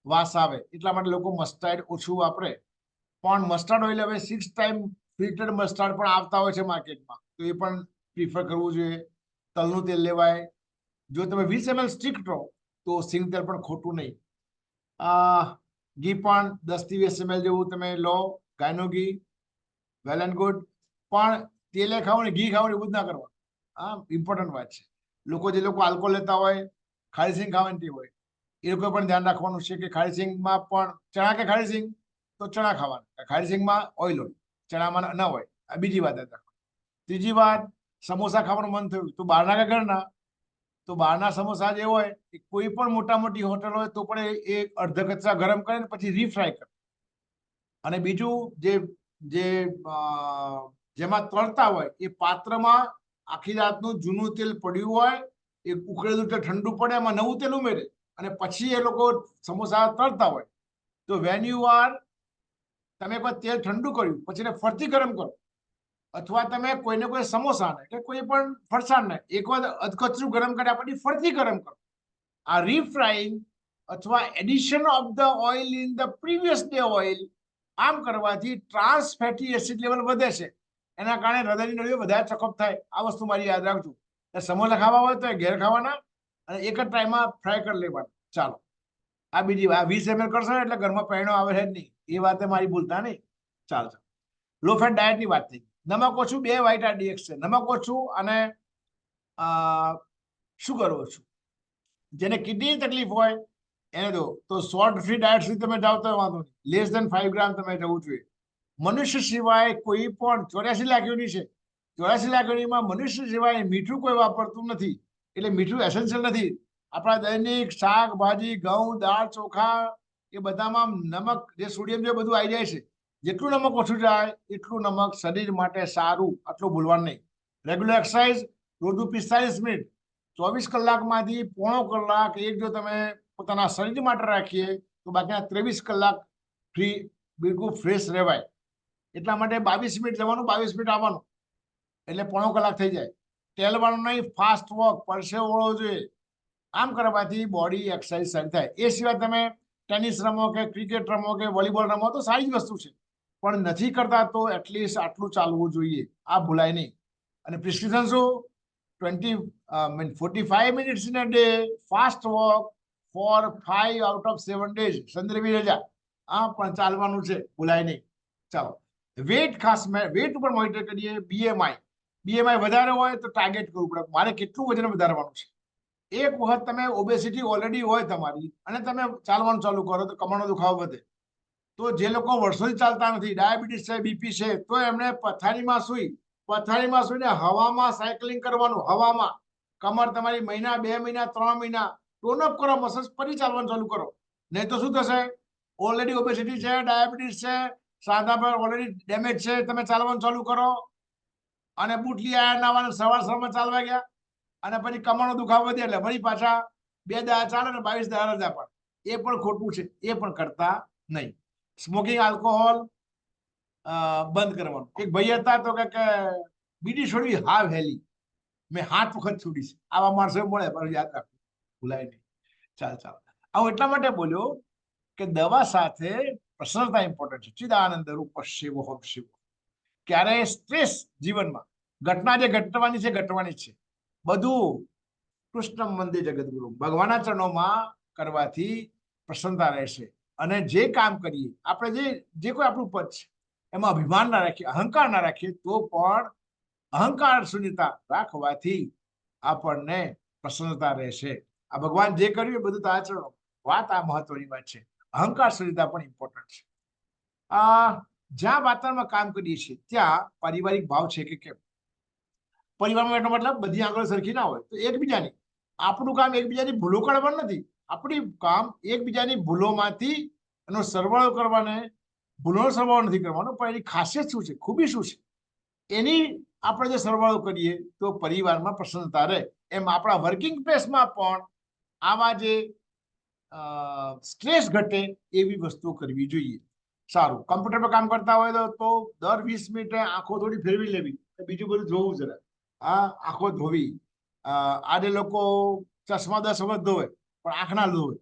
વાસ આવે, એટલા માટે લોકો મસ્ટર્ડ ઓછું વાપરે. પણ મસ્ટર્ડ ઓઇલ હવે 6 ટાઈમ ફિલ્ટર્ડ મસ્ટર્ડ પણ આવતા હોય છે માર્કેટમાં, તો એ પણ પ્રિફર કરવું જોઈએ. તલનું તેલ લેવાય. જો તમે 20 ml સ્ટ્રિક્ટ રહો તો સિંગ તેલ પણ ખોટું નહીં. ઘી પણ 10 થી 20 ml જેવું તમે લો, ગાયનું ઘી, વેલ એન્ડ ગુડ. પણ તેલે ખાવું ને ઘી ખાવું એવું જ ના કરવાનું. ઇમ્પોર્ટન્ટ વાત છે. જે લોકો આલ્કોહોલ લેતા હોય, ખારી સિંગ ખાવાની હોય, એ લોકો પણ ધ્યાન રાખવાનું છે કે ખારી સિંગમાં પણ ચણા કે ખારી સિંગ તો ચણા ખાવાના, ખારી સિંગમાં ઓઇલ હોય, ચણામાં ન હોય. આ બીજી વાત યાદ રાખવાની. ત્રીજી વાત, સમોસા ખાવાનું મન થયું તો બહારના કે ઘરના? તો બહારના સમોસા જે હોય એ કોઈ પણ મોટી હોટલ હોય તો પણ એ અડધા કચ્ચા ગરમ કરે ને પછી રીફ્રાય કરે. અને બીજું, જેમાં તળતા હોય એ પાત્રમાં આખી રાતનું જૂનું તેલ પડ્યું હોય, એ ઉકળેલું તેલ ઠંડુ પડે, એમાં નવું તેલ ઉમેરે અને પછી એ લોકો સમોસા તળતા હોય. તો વેન યુ આર, તમે કોઈ તેલ ઠંડુ કર્યું પછી એને ફરતી ગરમ કરો, અથવા તમે કોઈને કોઈ સમોસાને કે કોઈ પણ ફરસાણને એકવાર અધકચરું ગરમ કર્યા પછી ફરતી ગરમ કરો. આ રીફ્રાઈંગ અથવા addition of the oil in the previous day oil, આમ કરવાથી ટ્રાન્સ ફેટી એસિડ લેવલ વધે છે. એના કારણે હૃદયની નળીઓ વધારે ચકઅપ થાય. આ વસ્તુ મારી યાદ રાખજો. સમોસા ખાવા હોય તો ઘેર ખાવાના અને એક જ ટાઈમમાં ફ્રાય કરી લેવાના. ચાલો, આ બીજી વાત. 20 ml કરશો એટલે ઘરમાં પહેણો આવે છે જ નહીં, એ વાતે મારી ભૂલતા નહીં. ચાલો, લો ફેટ ડાયટની વાત થઈ. નમક ઓછું, 2 વાઇટા ડીએક્સ છે. નમક ઓછું અને શુગર ઓછું. જેને કિડનીની તકલીફ હોય એને તો સોલ્ટ ફ્રી ડાયટ સુધી તમે જાઓ તો વાંધો નહીં. લેસ ધેન 5 ગ્રામ તમે જવું જોઈએ. મનુષ્ય સિવાય કોઈ પણ 84 લાખ યોની છે, 84 લાખ યોનીમાં મનુષ્ય સિવાય મીઠું કોઈ વાપરતું નથી. એટલે મીઠું એસેન્શિયલ નથી. આપણા દૈનિક શાકભાજી, ઘઉં, દાળ, ચોખા, એ બધામાં નમક, જે સોડિયમ છે બધું આવી જાય છે. જેટલું નમક ઓછું જાય એટલું નમક શરીર માટે સારું. આટલું ભૂલવાનું નહીં. રેગ્યુલર એક્સરસાઇઝ રોજનું 45 મિનિટ, 24 કલાકમાંથી પોણો કલાક એક જો તમે પોતાના શરીર માટે રાખીએ તો બાકીના 23 કલાક ફ્રી, બિલકુલ ફ્રેશ રહેવાય. એટલા માટે 22 મિનિટ જવાનું, 22 મિનિટ આવવાનું, એટલે પોણો કલાક થઈ જાય. ટેલવાનું નહીં, ફાસ્ટ વોક, પરસેવો વળવો જોઈએ. આમ કરવાથી બોડી એક્સરસાઇઝ સારી થાય. એ સિવાય તમે ટેનિસ રમો કે ક્રિકેટ રમો કે વોલીબોલ રમો તો સારી જ વસ્તુ છે, પણ નથી કરતા તો એટલીસ્ટ આટલું ચાલવું જોઈએ. આ ભૂલાય નહીં. અને પ્રિસ્ક્રિપ્શન શું? 45 minutes in a day, fast walk for 5 out of 7 days. સંદર્ભી રજા. પણ ચાલવાનું છે, ભૂલાય નહીં. ચાલો, વેટ ખાસ વેટ ઉપર મોનિટર કરીએ. બીએમઆઈ વધારે હોય તો ટાર્ગેટ કરવું પડે. મારે કેટલું વજન વધારવાનું છે. એક વખત તમે ઓબેસિટી ઓલરેડી હોય તમારી અને તમે ચાલવાનું ચાલુ કરો તો કમરનો દુખાવો વધે. તો જે લોકો વર્ષોથી ચાલતા નથી, ડાયાબિટીસ છે, બીપી છે, તો એમણે પથારીમાં સુઈને હવામાં સાયકલિંગ કરવાનું. હવામાં કમર તમારી મહિના, 2 મહિના, 3 મહિના ટોનઅપ કરો, મસલ્સ, પછી ચાલવાનું ચાલુ કરો. નહીં તો શું થશે? ઓલરેડી ઓબેસિટી છે, ડાયાબિટીસ છે, સાંધા પર ઓલરેડી ડેમેજ છે, તમે ચાલવાનું ચાલુ કરો અને બુટલી આયા નાવાના સવારમાં ચાલવા ગયા અને પછી કમરનો દુખાવો વધે એટલે ફરી પાછા 2 દાડા ચાલે ને 22 દાડા રજા પડે, એ પણ ખોટું છે, એ પણ કરતા નહીં. સ્મોકિંગ આલ્કોહોલ બંધ કરવાનું. એક ભાઈ હતા તો કે બીડી છોડવી હા વહેલી, મેં 7 વખત છોડી છે. આવા માણસો મળે પણ યાદ રાખવું, ભૂલાય નહીં. ચાલ હું એટલા માટે બોલ્યો કે દવા સાથે પ્રસન્નતા ઇમ્પોર્ટન્ટ છે. ચિદાનંદ રૂપ શિવોહમ શિવ. ક્યારે સ્ટ્રેસ જીવનમાં ઘટના જે ઘટવાની છે ઘટવાની છે, બધું કૃષ્ણ મંદિર જગતગુરુ ભગવાનના ચરણોમાં કરવાથી પ્રસન્નતા રહેશે. અને જે કામ કરીએ આપણે, જે કોઈ આપણું પદ છે એમાં અભિમાન ના રાખીએ, અહંકાર ના રાખીએ, તો પણ અહંકાર શૂન્યતા રાખવાથી આપણને પ્રસન્નતા રહેશે. આ ભગવાન જે કર્યું એ બધું તારા ચરણો. વાત આ મહત્વની વાત છે. અહંકાર શૂન્યતા પણ ઇમ્પોર્ટન્ટ છે. જ્યાં વાતાવરણમાં કામ કરીએ છીએ ત્યાં પારિવારિક ભાવ છે કે કેમ? પરિવારમાં એટલો મતલબ બધી આંગળો સરખી ના હોય, તો એકબીજાની, આપણું કામ એકબીજાની ભૂલો કાઢવાનું નથી. આપણી કામ એકબીજાની ભૂલોમાંથી એનો સરવાળો કરવાને, ભૂલોનો સરવાળો નથી કરવાનો, પણ એની ખાસિયત શું છે, ખૂબી શું છે, એની આપણે જે સરવાળો કરીએ તો પરિવારમાં પ્રસન્નતા રહે. એમ આપણા વર્કિંગ પ્લેસમાં પણ આવા જે સ્ટ્રેસ ઘટે એવી વસ્તુ કરવી જોઈએ. સારું, કમ્પ્યુટર પર કામ કરતા હોય તો દર 20 મિનિટે આંખો થોડી ફેરવી લેવી, બીજું બધું જોવું જરા. આંખો ધોવી. આજે લોકો ચશ્મા 10 વખત ધોવે પણ આંખ ના ધોવે.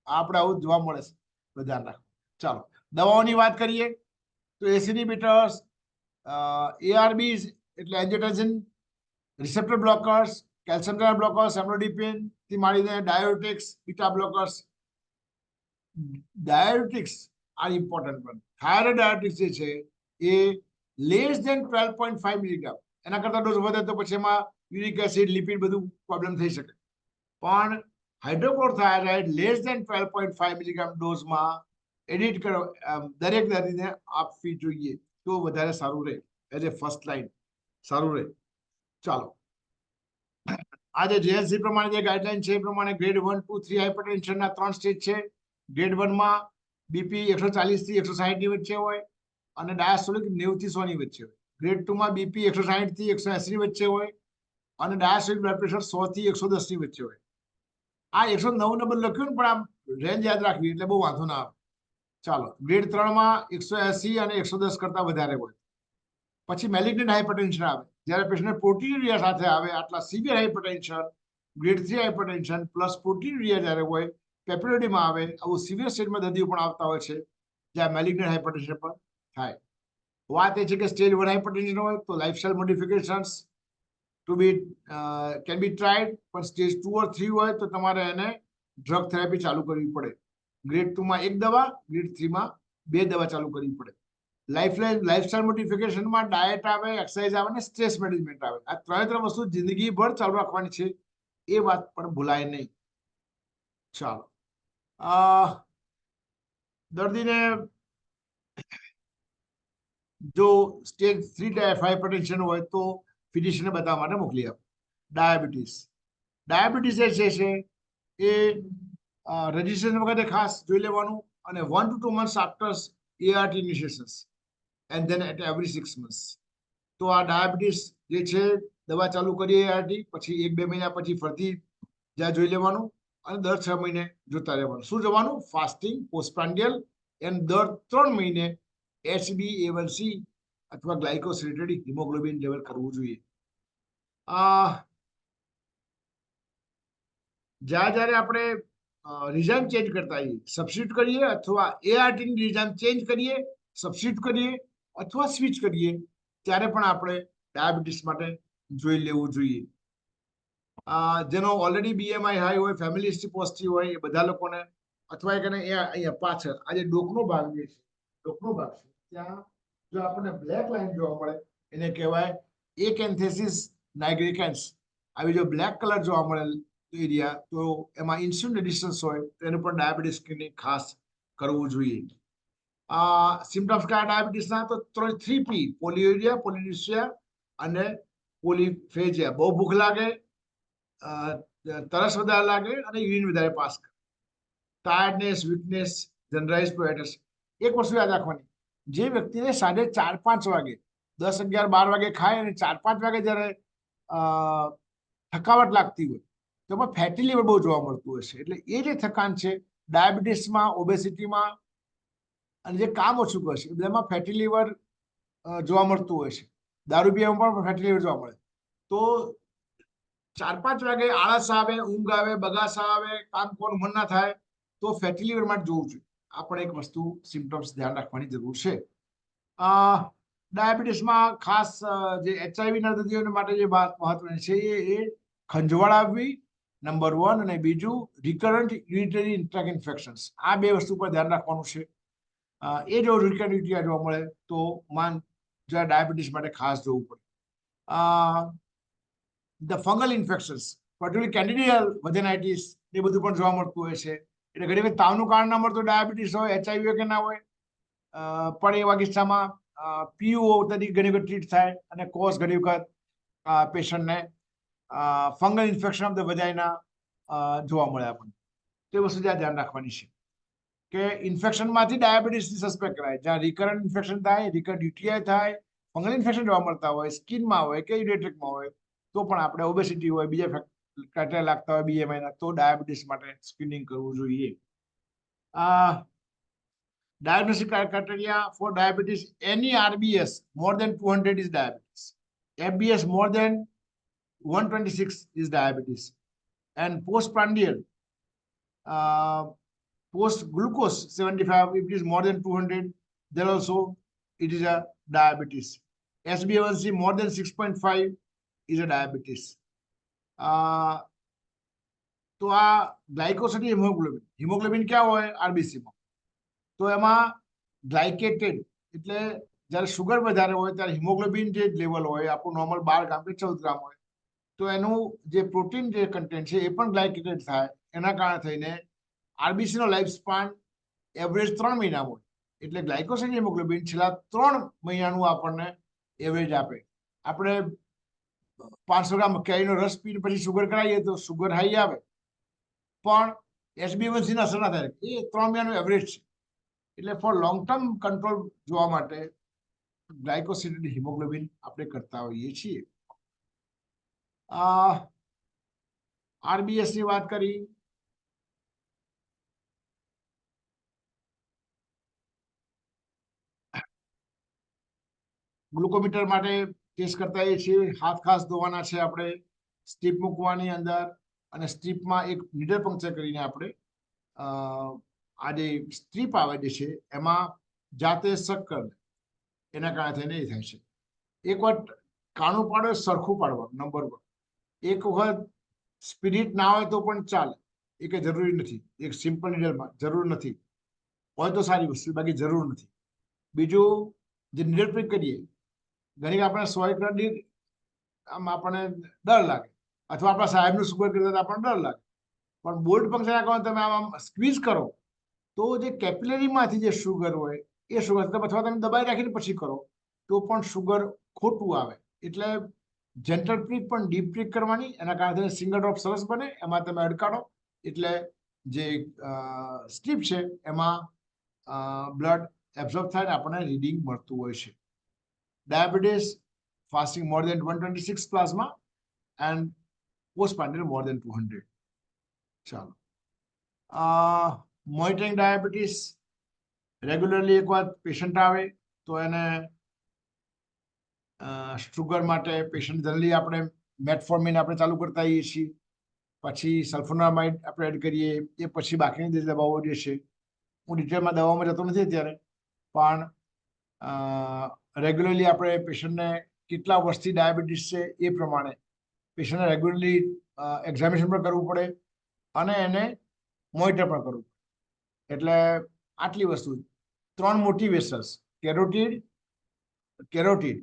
આપણે આવું જોવા મળે છે, તો ધ્યાન રાખો. ચાલો, દવાઓની વાત કરીએ તો એસિડિબિટર્સ, ARBs એટલે એન્જિયોટેન્સિન રિસેપ્ટર બ્લોકર્સ, કેલ્શિયમ ચેનલ બ્લોકર્સ, એમ્લોડિપિન થી માંડીને ડાયોરેટિક્સ, બીટા બ્લોકર્સ. ડાયોરેટિક્સ આર ઇમ્પોર્ટન્ટ પણ થાઇરોઇડ ડાયોરેટિક્સ જે છે એ લેસ ધેન 12.5 મિલીગ્રામ, એના કરતા ડોઝ વધે તો પછી એમાં યુરિક એસિડ, લિપિડ બધું પ્રોબ્લેમ થઈ શકે. પણ હાઇડ્રોક્લોરથાઇરાઇડ લેસ ધેન 12.5 મિલીગ્રામ ડોઝમાં એડિટ કરો, દરેક દર્દીને આપવી જોઈએ તો વધારે સારું રહે. એઝ એ ફર્સ્ટ લાઈન સારું રહે. ચાલો, આજે જેએસસી પ્રમાણે જે ગાઈડલાઈન છે એ પ્રમાણે ગ્રેડ 1, 2, 3 હાઇપરટેન્શનના 3 સ્ટેજ છે. ગ્રેડ 1 માં બીપી 140 થી 160 ની વચ્ચે હોય અને ડાયાસ્ટોલિક 90 થી 100 ની વચ્ચે હોય. ગ્રેડ 2 માં બીપી 160 થી 180 ની વચ્ચે હોય અને ડાયાસ્ટોલિક બ્લડ પ્રેશર 100 થી 110 ની વચ્ચે હોય. આ 109 નંબર લખ્યું ને, પણ આમ રેન્જ યાદ રાખવી એટલે બહુ વાંધો ના આવે. ચાલો, ગ્રેડ 3 માં 180 અને 110 કરતા વધારે હોય. પછી મેલિગ્નન્ટ હાઇપરટેન્શન આવે, જ્યારે પેશન્ટ પ્રોટીનયુરિયા સાથે આવે. આટલા severe hypertension, grade 3 hypertension plus proteinuria જ્યારે હોય, પેપ્યુલોડીમાં આવે, આવું સિવિયર સ્ટેજમાં દર્દીઓ પણ આવતા હોય છે, જ્યાં મેલિગ્નન્ટ હાઇપરટેન્શન પણ થાય. વાત એ છે કે સ્ટેજ 1 હાઇપરટેન્શન હોય તો lifestyle modifications to be can be tried, પણ સ્ટેજ 2 or 3 હોય તો તમારે એને ડ્રગ થેરાપી ચાલુ કરવી પડે. ગ્રેડ 2 માં 1 દવા, ગ્રેડ 3 માં 2 દવા ચાલુ કરવી પડે. લાઇફસ્ટાઇલ મોડિફિકેશનમાં ડાયટ આવે, એક્સરસાઇઝ આવે ને સ્ટ્રેસ મેનેજમેન્ટ આવે. આ ત્રણ વસ્તુ જિંદગીભર ચાલુ રાખવાની છે, એ વાત પણ ભૂલાય નહીં. ચાલો, દર્દીને જો સ્ટેજ 3 હાઇપરટેન્શન હોય તો ફિઝિશિયનને બતાવવા માટે મોકલી આપો. ડાયાબિટીસ જે છે એ રજિસ્ટ્રેશન વખતે ખાસ જોઈ લેવાનું, અને 1 to 2 months after ART initiations and then at every 6 months. તો આ ડાયાબિટીસ જે છે, દવા ચાલુ કરીએ ART પછી 1-2 મહિના પછી ફરતી જ્યાં જોઈ લેવાનું, અને દર 6 મહિને જોતા રહેવાનું. શું જોવાનું? ફાસ્ટિંગ, પોસ્ટપ્રાન્ડિયલ, એન્ડ દર 3 મહિને HbA1c અથવા ગ્લાયકોસિલેટેડ હિમોગ્લોબિન લેવલ કરવું જોઈએ. જ્યારે આપણે રિઝાઇમ ચેન્જ કરતા હોઈએ, સબસ્ટિટ્યુટ કરીએ અથવા ART ની રિઝાઇમ ચેન્જ કરીએ, સબસ્ટિટ્યુટ કરીએ અથવા સ્વિચ કરીએ, ત્યારે પણ આપણે ડાયાબિટીસ માટે જોઈ લેવું જોઈએ. જેનો ઓલરેડી BMI હાઈ હોય, ફેમિલી હિસ્ટ્રી પોઝિટિવ હોય, એ બધા લોકોને, અથવા એક અહીંયા પાછળ આ જે ડોકનો ભાગ જે છે, ડોકનો ભાગ છે, ત્યાં જો આપણને બ્લેક લાઈન જોવા મળે એને કહેવાય એકેન્થેસિસ નાઇગ્રિકન્સ. આવી જો બ્લેક કલર જોવા મળે એરિયા, તો એમાં ઇન્સ્યુલિન રેઝિસ્ટન્સ હોય તો એનું પણ ડાયાબિટીસ સ્ક્રીનિંગ ખાસ કરવું જોઈએ. સિમ્પટમ્સ કયા ડાયાબિટીસના? તો 3P: પોલિયુરિયા, પોલિન્યુરિયા અને પોલિફેજિયા. બહુ ભૂખ લાગે, તરસ વધારે લાગે અને યુરિન વધારે પાસ કરે. ટાયર્ડનેસ, વીકનેસ, જનરલાઇઝ પ્રોવાઇડર્સ. એક વસ્તુ યાદ રાખવાની, જે વ્યક્તિને 4:30-5 વાગે, 10, 11, 12 વાગે ખાય અને 4-5 વાગે જ્યારે થકાવટ લાગતી હોય, તો એમાં ફેટી લીવર બહુ જોવા મળતું હોય છે. એટલે એ જે થકાન છે ડાયાબિટીસમાં, ઓબેસિટીમાં અને જે કામ ઓછું કરશે એ બધામાં ફેટી લીવર જોવા મળતું હોય છે. દારૂ પીવામાં પણ ફેટી લીવર જોવા મળે. તો 4-5 વાગે આળસ આવે, ઊંઘ આવે, બગાસ આવે, કામ કરવાનું મન ના થાય તો ફેટી લીવર માટે જોવું જોઈએ. આ પણ એક વસ્તુ સિમ્પટમ્સ ધ્યાન રાખવાની જરૂર છે. ડાયાબિટીસમાં ખાસ જે HIV ના દર્દીઓ માટે જે વાત મહત્વની છે એ ખંજવાળ આવવી નંબર 1 અને બીજું રિકરન્ટ યુરિટરી ટ્રેક્ટ ઇન્ફેક્શન્સ. આ બે વસ્તુ પર ધ્યાન રાખવાનું છે. એ જો રિકરન્ટ યુરિટિયા જોવા મળે તો ડાયાબિટીસ માટે ખાસ જોવું પડે. ધ ફંગલ ઇન્ફેક્શન્સ, પર્ટિક્યુલરલી કેન્ડિડિયલ વજેનાઇટિસ એ બધું પણ જોવા મળતું હોય છે. એટલે ઘણી વખત તાવનું કારણ ના મળતું ડાયાબિટીસ હોય, HIV કે ના હોય, પણ એવા કિસ્સામાં PUO તરીકે ઘણી વખત ટ્રીટ થાય અને કોઝ ઘણી વખત પેશન્ટને fungal infection of the vagina જોવા મળે આપણને. તે વસ્તુ ધ્યાન રાખવાની છે કે ઇન્ફેક્શનમાંથી ડાયાબિટીસની સસ્પેક્ટ કરાય. જ્યાં રિકરન્ટ ઇન્ફેક્શન થાય, રિકરન્ટ યુટીઆઈ થાય, ફંગલ ઇન્ફેક્શન જોવા મળતા હોય, સ્કિનમાં હોય કે યુરેટ્રિકમાં હોય, તો પણ આપણે ઓબેસિટી હોય, બીજા ક્રાઇટેરિયા લાગતા હોય BMI ના, તો ડાયાબિટીસ માટે સ્ક્રીનિંગ કરવું જોઈએ. Diagnostic criteria for diabetes: any RBS more than 200 is diabetes, FBS more than 126 is diabetes, and postprandial post glucose 75, if it is more than 200, then also it is a diabetes. SbA1c more than 6.5 is a diabetes. તો આ ગ્લાયકોસિડ haemoglobin ક્યાં હોય? RBCમાં. તો એમાં ગ્લાયકેટેડ એટલે જ્યારે sugar વધારે હોય ત્યારે હિમોગ્લોબિન જે લેવલ હોય આપણું નોર્મલ 12 ગ્રામ કે 14 ગ્રામ હોય, તો એનું જે પ્રોટીન જે કન્ટેન્ટ છે એ પણ ગ્લાયકેટેડ થાય. એના કારણે થઈને RBC નો લાઈફ સ્પાન એવરેજ 3 મહિના હોય. એટલે ગ્લાયકોસિડ હિમોગ્લોબિન છેલ્લા 3 મહિનાનું આપણને એવરેજ આપે. આપણે 500 ગ્રામ કેરીનો રસ પીને પછી શુગર કરાવીએ તો શુગર હાઈ આવે, પણ SbA1c ની અસર ના થાય. એ 3 મહિનાનું એવરેજ છે. એટલે ફોર લોંગ ટર્મ કંટ્રોલ જોવા માટે ગ્લાયકોસિડ હિમોગ્લોબિન આપણે કરતા હોઈએ છીએ. RBS ની વાત કરી. ગ્લુકોમીટર માટે ટેસ્ટ કરતા હોઈએ છીએ. હાથ ખાસ ધોવાના છે આપણે, સ્ટ્રીપ મૂકવાની અંદર, અને સ્ટ્રીપમાં એક નીડલ પંક્ચર કરીને આપણે આ જે સ્ટ્રીપ આવે છે એમાં જાતે શક કરે, એના કારણે થઈને એ થાય છે. એક વખત કાણું પાડો સરખું પાડવાનું, નંબર 1. એક વખત સ્પિરિટ ના હોય તો પણ ચાલે, એ કંઈ જરૂરી નથી. એક સિમ્પલ નીડલમાં જરૂર નથી હોય તો સારી વસ્તુ, બાકી જરૂર નથી. બીજું, જે નીડલ પ્રિક કરીએ, ઘણી આપણે 100 એકર આમ આપણને ડર લાગે, અથવા આપણા સાહેબનું શુગર કરતા આપણને ડર લાગે, પણ બોલ્ટ પંક્ચર નાખવાનું તમે આમ સ્ક્વીઝ કરો તો જે કેપિલરીમાંથી જે શુગર હોય એ શુગર, અથવા તમે દબાઈ રાખીને પછી કરો તો પણ શુગર ખોટું આવે. એટલે જેન્ટલ પ્રિક પણ ડીપ પ્રિક કરવાની, એના કારણે સિંગલ ડ્રોપ સરસ બને. એમાં તમે અડકાડો એટલે જે સ્ટ્રીપ છે એમાં બ્લડ એબ્ઝોર્બ થાય ને આપણને રીડિંગ મળતું હોય છે. Diabetes, fasting more than 126 plasma, and postprandial more than 200. ચાલો, મોનિટરિંગ ડાયાબિટીસ રેગ્યુલરલી એક વાર પેશન્ટ આવે તો એને શુગર માટે પેશન્ટ જનરલી આપણે મેટફોર્મિન આપણે ચાલુ કરતા હોઈએ છીએ, પછી સલ્ફોનામાઇડ આપણે એડ કરીએ, એ પછી બાકીની જે દવાઓ જે છે, હું ડિટેલમાં દવાઓમાં જતો નથી અત્યારે, પણ રેગ્યુલરલી આપણે પેશન્ટને કેટલા વર્ષથી ડાયાબિટીસ છે એ પ્રમાણે પેશન્ટને રેગ્યુલરલી એક્ઝામિનેશન પણ કરવું પડે અને એને મોનિટર પણ કરવું પડે. એટલે આટલી વસ્તુ. 3 મોટી વેસલ્સ, કેરોટીડ,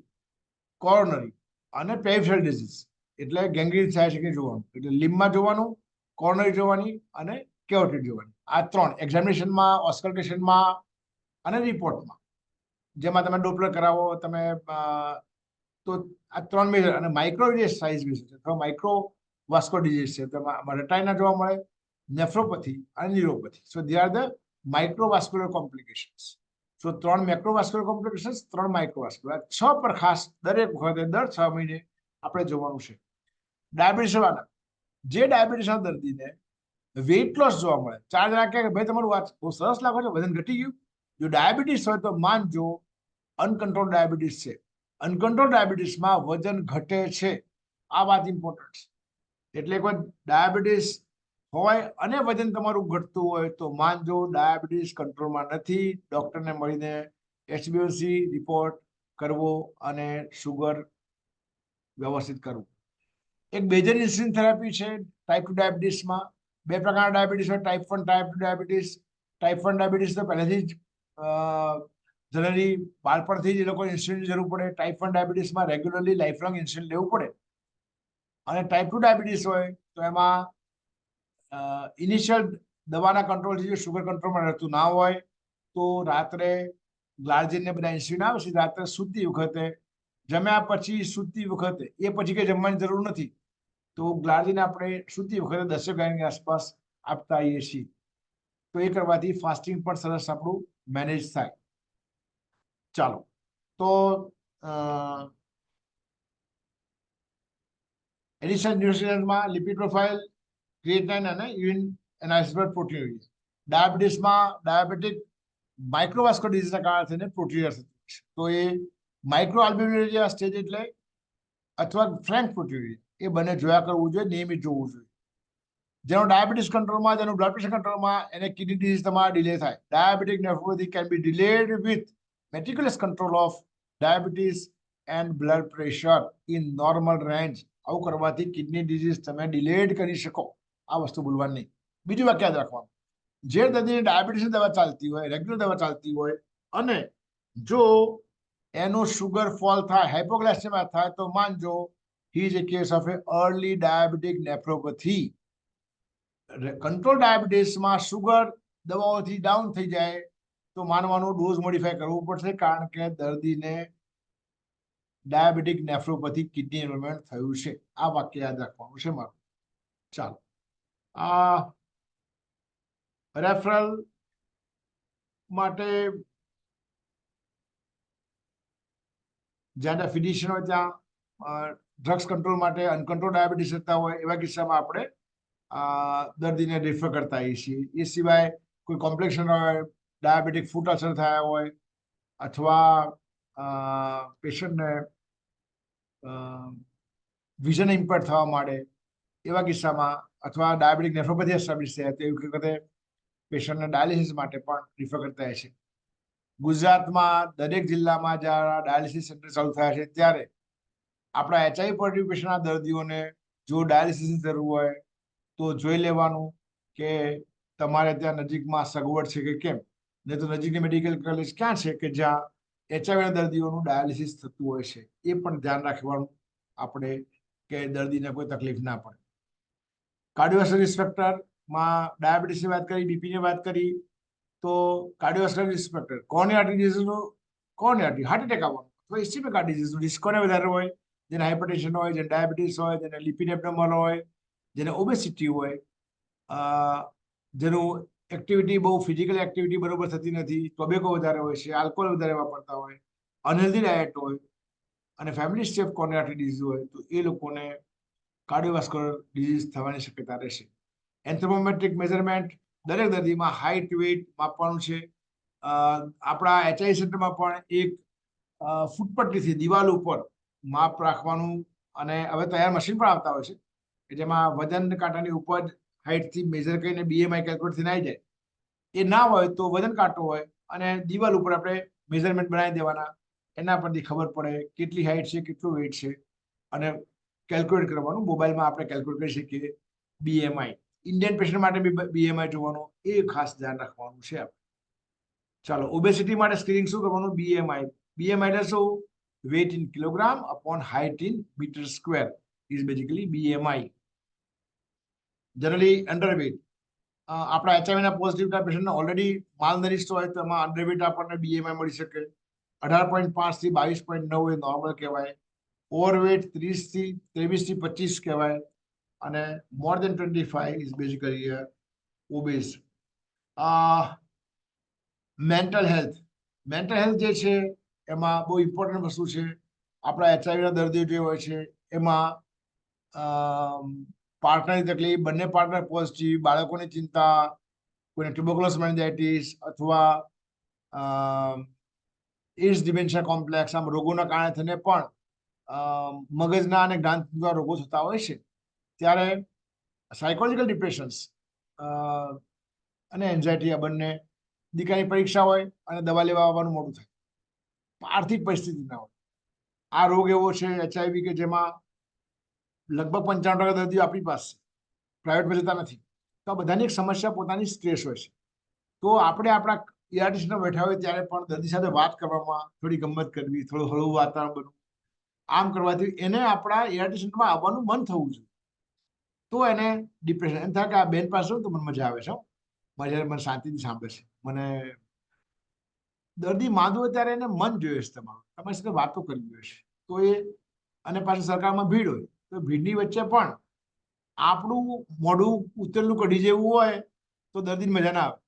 કોરોનરી અને પેરિફેરલ ડિઝીઝ, એટલે ગેંગ્રીન થાય છે કે જોવાનું. એટલે લિમ્બમાં જોવાનું, કોરોનરી જોવાની અને કેરોટીડ જોવાની. આ 3 એક્ઝામિનેશનમાં, ઓસ્કલ્ટેશનમાં અને રિપોર્ટમાં, જેમાં તમે ડોપલર કરાવો તમે, તો આ 3 મેજર. અને માઇક્રો જે સાઇઝ વિશે છે, અથવા માઇક્રો વાસ્કો ડિઝીઝ છે, તેમાં રેટાઇના જોવા મળે, નેફ્રોપેથી અને neuropathy. So they are the microvascular complications. So 3 macrovascular complications, 3 microvascular. 6 પર ખાસ દરેક વખતે દર 6 મહિને આપણે જોવાનું છે. ડાયાબિટીસ વાળા જે ડાયાબિટીસના દર્દીને વેઇટ લોસ જોવા મળે, 4 જણા કહે કે ભાઈ તમારું વાત બહુ સરસ લાગે છે, વજન ઘટી ગયું. જો ડાયાબિટીસ હોય તો માનજો અનકન્ટ્રોલ ડાયાબિટીસ છે. અનકન્ટ્રોલ ડાયાબિટીસમાં વજન ઘટે છે. આ વાત ઇમ્પોર્ટન્ટ છે. એટલે કોઈ ડાયાબિટીસ હોય અને વજન તમારું ઘટતું હોય તો માનજો ડાયાબિટીસ કંટ્રોલમાં નથી. ડોક્ટરને મળીને HbA1c રિપોર્ટ કરવો અને શુગર વ્યવસ્થિત કરવું. એક મેજર ઇન્સ્યુલિન થેરાપી છે ટાઈપ 2 ડાયાબિટીસમાં. 2 પ્રકારના ડાયાબિટીસ હોય, type 1 type 2 diabetes. Type 1 diabetes તો પહેલેથી જ જનરલી બાળપણથી જ એ લોકોને ઇન્સ્યુલિનની જરૂર પડે. ટાઈપ 1 ડાયાબિટીસમાં રેગ્યુલરલી લાઈફ લોંગ ઇન્સ્યુલિન લેવું પડે. અને ટાઈપ 2 ડાયાબિટીસ હોય તો એમાં ઇનિશિયલ દવાના કંટ્રોલથી જો શુગર કંટ્રોલમાં રહેતું ના હોય તો રાત્રે ગ્લાર્જિનને બધા ઇન્સ્યુલિન આવે છે, રાત્રે સૂતી વખતે, જમ્યા પછી સૂતી વખતે, એ પછી કંઈ જમવાની જરૂર નથી, તો ગ્લાર્જિન આપણે સૂતી વખતે 10 ગ્રામની આસપાસ આપતા આવીએ છીએ. તો એ કરવાથી ફાસ્ટિંગ પણ સરસ આપણું મેનેજ થાય. ચાલો, તો એડિશનલ ન્યુટ્રિશનમાં લિપિડ પ્રોફાઇલ, ક્રિએટિનિન અને યુરિન એનાલિસિસ પર પ્રોટીન. ડાયાબિટીસમાં ડાયાબિટીક માઇક્રોવાસ્ક્યુલર ડિઝીઝના કારણે થઈને પ્રોટીન થતું છે. તો એ માઇક્રો આલ્બ્યુમિનરિયા સ્ટેજ એટલે અથવા ફ્રેન્ક પ્રોટીન, એ બંને જોયા કરવું જોઈએ, નિયમિત જોવું જોઈએ. જેનો ડાયાબિટીસ કંટ્રોલમાં, જેનું બ્લડ પ્રેશર કંટ્રોલમાં, એને કિડની ડિઝીઝ તમારા ડિલે થાય. Diabetic nephropathy can be delayed with meticulous control of diabetes and blood pressure in normal range. આવું કરવાથી કિડની ડિઝીઝ તમે ડિલેડ કરી શકો. આ વસ્તુ ભૂલવાની નહીં. બીજું વાક્ય યાદ રાખવાનું, જે દર્દીને ડાયાબિટીસની દવા ચાલતી હોય, રેગ્યુલર દવા ચાલતી હોય, અને જો એનું શુગર ફોલ થાય, હાઇપોગ્લાઇસેમિયા થાય, તો માનજો he is a case of a early diabetic nephropathy. Control ડાયાબિટીસમાં શુગર દવાઓથી ડાઉન થઈ જાય તો માનવાનું ડોઝ મોડિફાય કરવું પડશે, કારણ કે દર્દીને ડાયાબિટીક નેફ્રોપેથી કિડની ઇન્વોલ્વમેન્ટ થયું છે. આ વાક્ય યાદ રાખવાનું છે મારું. ચાલો, આ રેફરલ માટે જ્યાં ફિઝિશિયન હોય ત્યાં ડ્રગ્સ કંટ્રોલ માટે અનકન્ટ્રોલ ડાયાબિટીસ થતા હોય એવા કિસ્સામાં આપણે દર્દીને રિફર કરતા હોઈએ છીએ. એ સિવાય કોઈ કોમ્પ્લેક્શન હોય, ડાયાબિટીક ફૂટ અસર થયા હોય, અથવા પેશન્ટને વિઝન ઇમ્પેર થવા માંડે એવા કિસ્સામાં, અથવા ડાયાબિટીક નેફ્રોપેથી એસ્ટાબ્લિશ થાય તો એવી વખતે પેશન્ટને ડાયાલિસિસ માટે પણ રિફર કરતા હોય છે. ગુજરાતમાં દરેક જિલ્લામાં જ્યારે ડાયાલિસિસ સેન્ટર ચાલુ થયા છે ત્યારે આપણા HIV પોઝિટિવ પેશન્ટના દર્દીઓને જો ડાયાલિસિસની જરૂર હોય તો જોઈ લેવાનું કે તમારે ત્યાં નજીકમાં સગવડ છે કે કેમ. નહીં તો નજીકની મેડિકલ કોલેજ ક્યાં છે કે જ્યાં HIV દર્દીઓનું ડાયાલિસિસ થતું હોય છે, એ પણ ધ્યાન રાખવાનું આપણે કે દર્દીને કોઈ તકલીફ ના પડે. કાર્ડિયોવાસ્ક્યુલર રિસ્ક ફેક્ટરમાં ડાયાબિટીસની વાત કરી, બીપીની વાત કરી, તો cardiovascular risk factor coronary artery ડિઝીઝનું, કોરોનરી આર્ટરી હાર્ટ એટેક આવવાનું અથવા ઇસ્કેમિક હાર્ટ ડિઝીઝનું રિસ્ક કોને વધારે હોય? જેને હાઇપરટેન્શન હોય, જેને ડાયાબિટીસ હોય, જેને લિપિડ એબનોર્મલ હોય, જેને ઓબેસિટી હોય, જેનું એક્ટિવિટી બહુ ફિઝિકલ એક્ટિવિટી બરોબર થતી નથી, ટોબેકો વધારે હોય છે, આલ્કોહોલ વધારે વાપરતા હોય, અનહેલ્ધી ડાયટ હોય, અને family history of coronary artery disease હોય, તો એ લોકોને કાર્ડિયોવાસ્ક્યુલર ડિઝીઝ થવાની શક્યતા રહેશે. એન્થ્રોપોમેટ્રિક મેઝરમેન્ટ દરેક દર્દીમાં હાઇટ વેઇટ માપવાનું છે. આપણા HIV સેન્ટરમાં પણ એક ફૂટપટ્ટીથી દિવાલ ઉપર માપ રાખવાનું, અને હવે તૈયાર મશીન પણ આવતા હોય છે કે જેમાં વજન કાંટાની ઉપર હાઇટથી મેઝર કરીને BMI કેલ્ક્યુલેટ થઈને આવી જાય. એ ના હોય તો વજન કાંટો હોય અને દિવાલ ઉપર આપણે મેઝરમેન્ટ બનાવી દેવાના, એના પરથી ખબર પડે કેટલી હાઇટ છે, કેટલું વેઇટ છે, અને કેલ્ક્યુલેટ કરવાનું. મોબાઈલમાં આપણે કેલ્ક્યુલેટ કરી શકીએ BMI. ઇન્ડિયન પેશન્ટ માટે બી BMI જોવાનું, એ ખાસ ધ્યાન રાખવાનું છે આપણે. ચાલો, ઓબેસિટી માટે સ્ક્રીનિંગ શું કરવાનું? BMI. BMI એટલે શું? Weight in kilogram upon height in meter square is basically BMI. Generally underweight, આપણા HIV પોઝિટિવ પેશન્ટને ઓલરેડી માલનરિસ્ટ હોય તો એમાં અંડરવેટ આપણને BMI મળી શકે. 18.5 થી 22.9 એ નોર્મલ કહેવાય. ઓવરવેટ 30 થી 23 થી 25 કહેવાય, અને મોર દેન 25 is basically obese. Mental health, જે છે એમાં બહુ ઇમ્પોર્ટન્ટ વસ્તુ છે. આપણા HIV દર્દીઓ જે હોય છે એમાં પાર્ટનરની તકલીફ, બંને પાર્ટનર પોઝિટિવ, બાળકોની ચિંતા, કોઈને ટ્યુબરક્યુલોસિસ મેનિન્જાઇટિસ અથવા એડ્સ ડિમેન્શિયા કોમ્પ્લેક્સ, આમ રોગોના કારણે થઈને પણ મગજના અને જ્ઞાનના રોગો થતા હોય છે, ત્યારે સાયકોલોજીકલ ડિપ્રેશન્સ અને એન્ઝાયટી આ બંને, દીકરાની પરીક્ષા હોય અને દવા લેવા આવવાનું મોડું થાય, આર્થિક પરિસ્થિતિ ના હોય. આ રોગ એવો છે HIV કે જેમાં લગભગ 95% દર્દીઓ આપણી પાસે પ્રાઇવેટમાં જતા નથી. તો આ બધાની એક સમસ્યા પોતાની સ્ટ્રેસ હોય છે. તો આપણે આપણા ERTCમાં બેઠા હોય ત્યારે પણ દર્દી સાથે વાત કરવામાં થોડી ગમત કરવી, થોડું હળવું વાતાવરણ બનવું, આમ કરવાથી એને આપણા ERTCમાં આવવાનું મન થવું જોઈએ. તો એને ડિપ્રેશન એમ થાય કે આ બેન પાસે તો મને મજા આવે છે, મને શાંતિથી સાંભળે છે. મને દર્દી માંદો હોય ત્યારે એને મન જોઈએ છે, તમારી સાથે વાતો કરવી જોઈએ છે. તો એ અને પાછી સરકારમાં ભીડ હોય, તો ભીડની વચ્ચે પણ આપણું મોઢું ઉતરેલું કઢી જેવું હોય તો દર્દીને મજા ના આવે.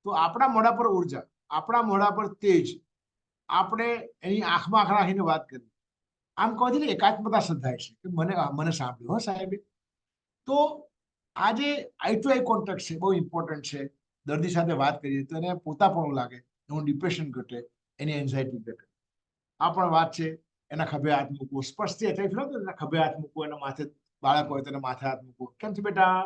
તો આપણા મોઢા પર ઉર્જા, આપણા મોઢા પર તેજ, આપણે એની આંખમાં આંખ રાખીને વાત કરવી, આમ કહેવાથી એકાત્મતા સર્જાય છે કે મને સાંભળ્યું હો સાહેબે. તો આ જે આઈ ટુ આઈ કોન્ટેક્ટ છે બહુ ઇમ્પોર્ટન્ટ છે. દર્દી સાથે વાત કરીએ તો એને પોતાપણું લાગે, એનું ડિપ્રેશન ઘટે, એની એન્ઝાયટી ઘટે. આ પણ વાત છે. એના ખભે હાથ મૂકવો, સ્પર્શથી HIV ફેલો તો એના ખભે હાથ મૂકવો, એના માથે બાળક હોય તો એના માથે હાથ મૂકવો, કેમ છે બેટા,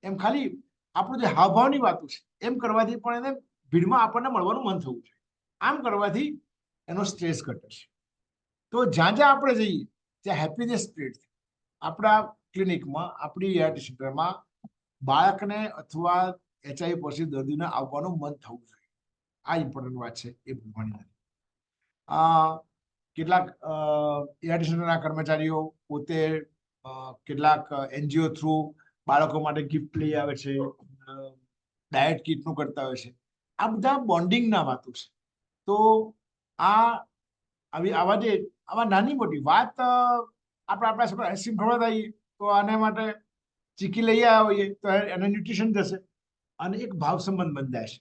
એમ ખાલી આપણું જે હાવભાવની વાતો છે એમ કરવાથી પણ એને ભીડમાં આપણને મળવાનું મન થવું જોઈએ. આમ કરવાથી એનો સ્ટ્રેસ ઘટે છે. તો જ્યાં જ્યાં આપણે જઈએ ત્યાં હેપીનેસ સ્પ્રેડ થાય. આપણા ક્લિનિકમાં, આપણી ERT સેન્ટરમાં બાળકને અથવા HIV પોઝિટિવ દર્દીને આવવાનું મન થવું જોઈએ. આ ઇમ્પોર્ટન્ટ વાત છે, એ ભૂલવાની નથી. કેટલાક ERT સેન્ટરના કર્મચારીઓ પોતે કેટલાક NGO થ્રુ બાળકો માટે ગિફ્ટ લઈ આવે છે, ડાયટ કીટનું કરતા હોય છે. આ બધા બોન્ડિંગના વાતો છે. તો આવા નાની મોટી વાત આપણા છોકરા આઈસ્ક્રીમ ખવડાવતા હોઈએ તો આને માટે ચીકી લઈ આવ્યા હોઈએ તો એને ન્યુટ્રિશન જશે અને એક ભાવ સંબંધ બંધાય છે.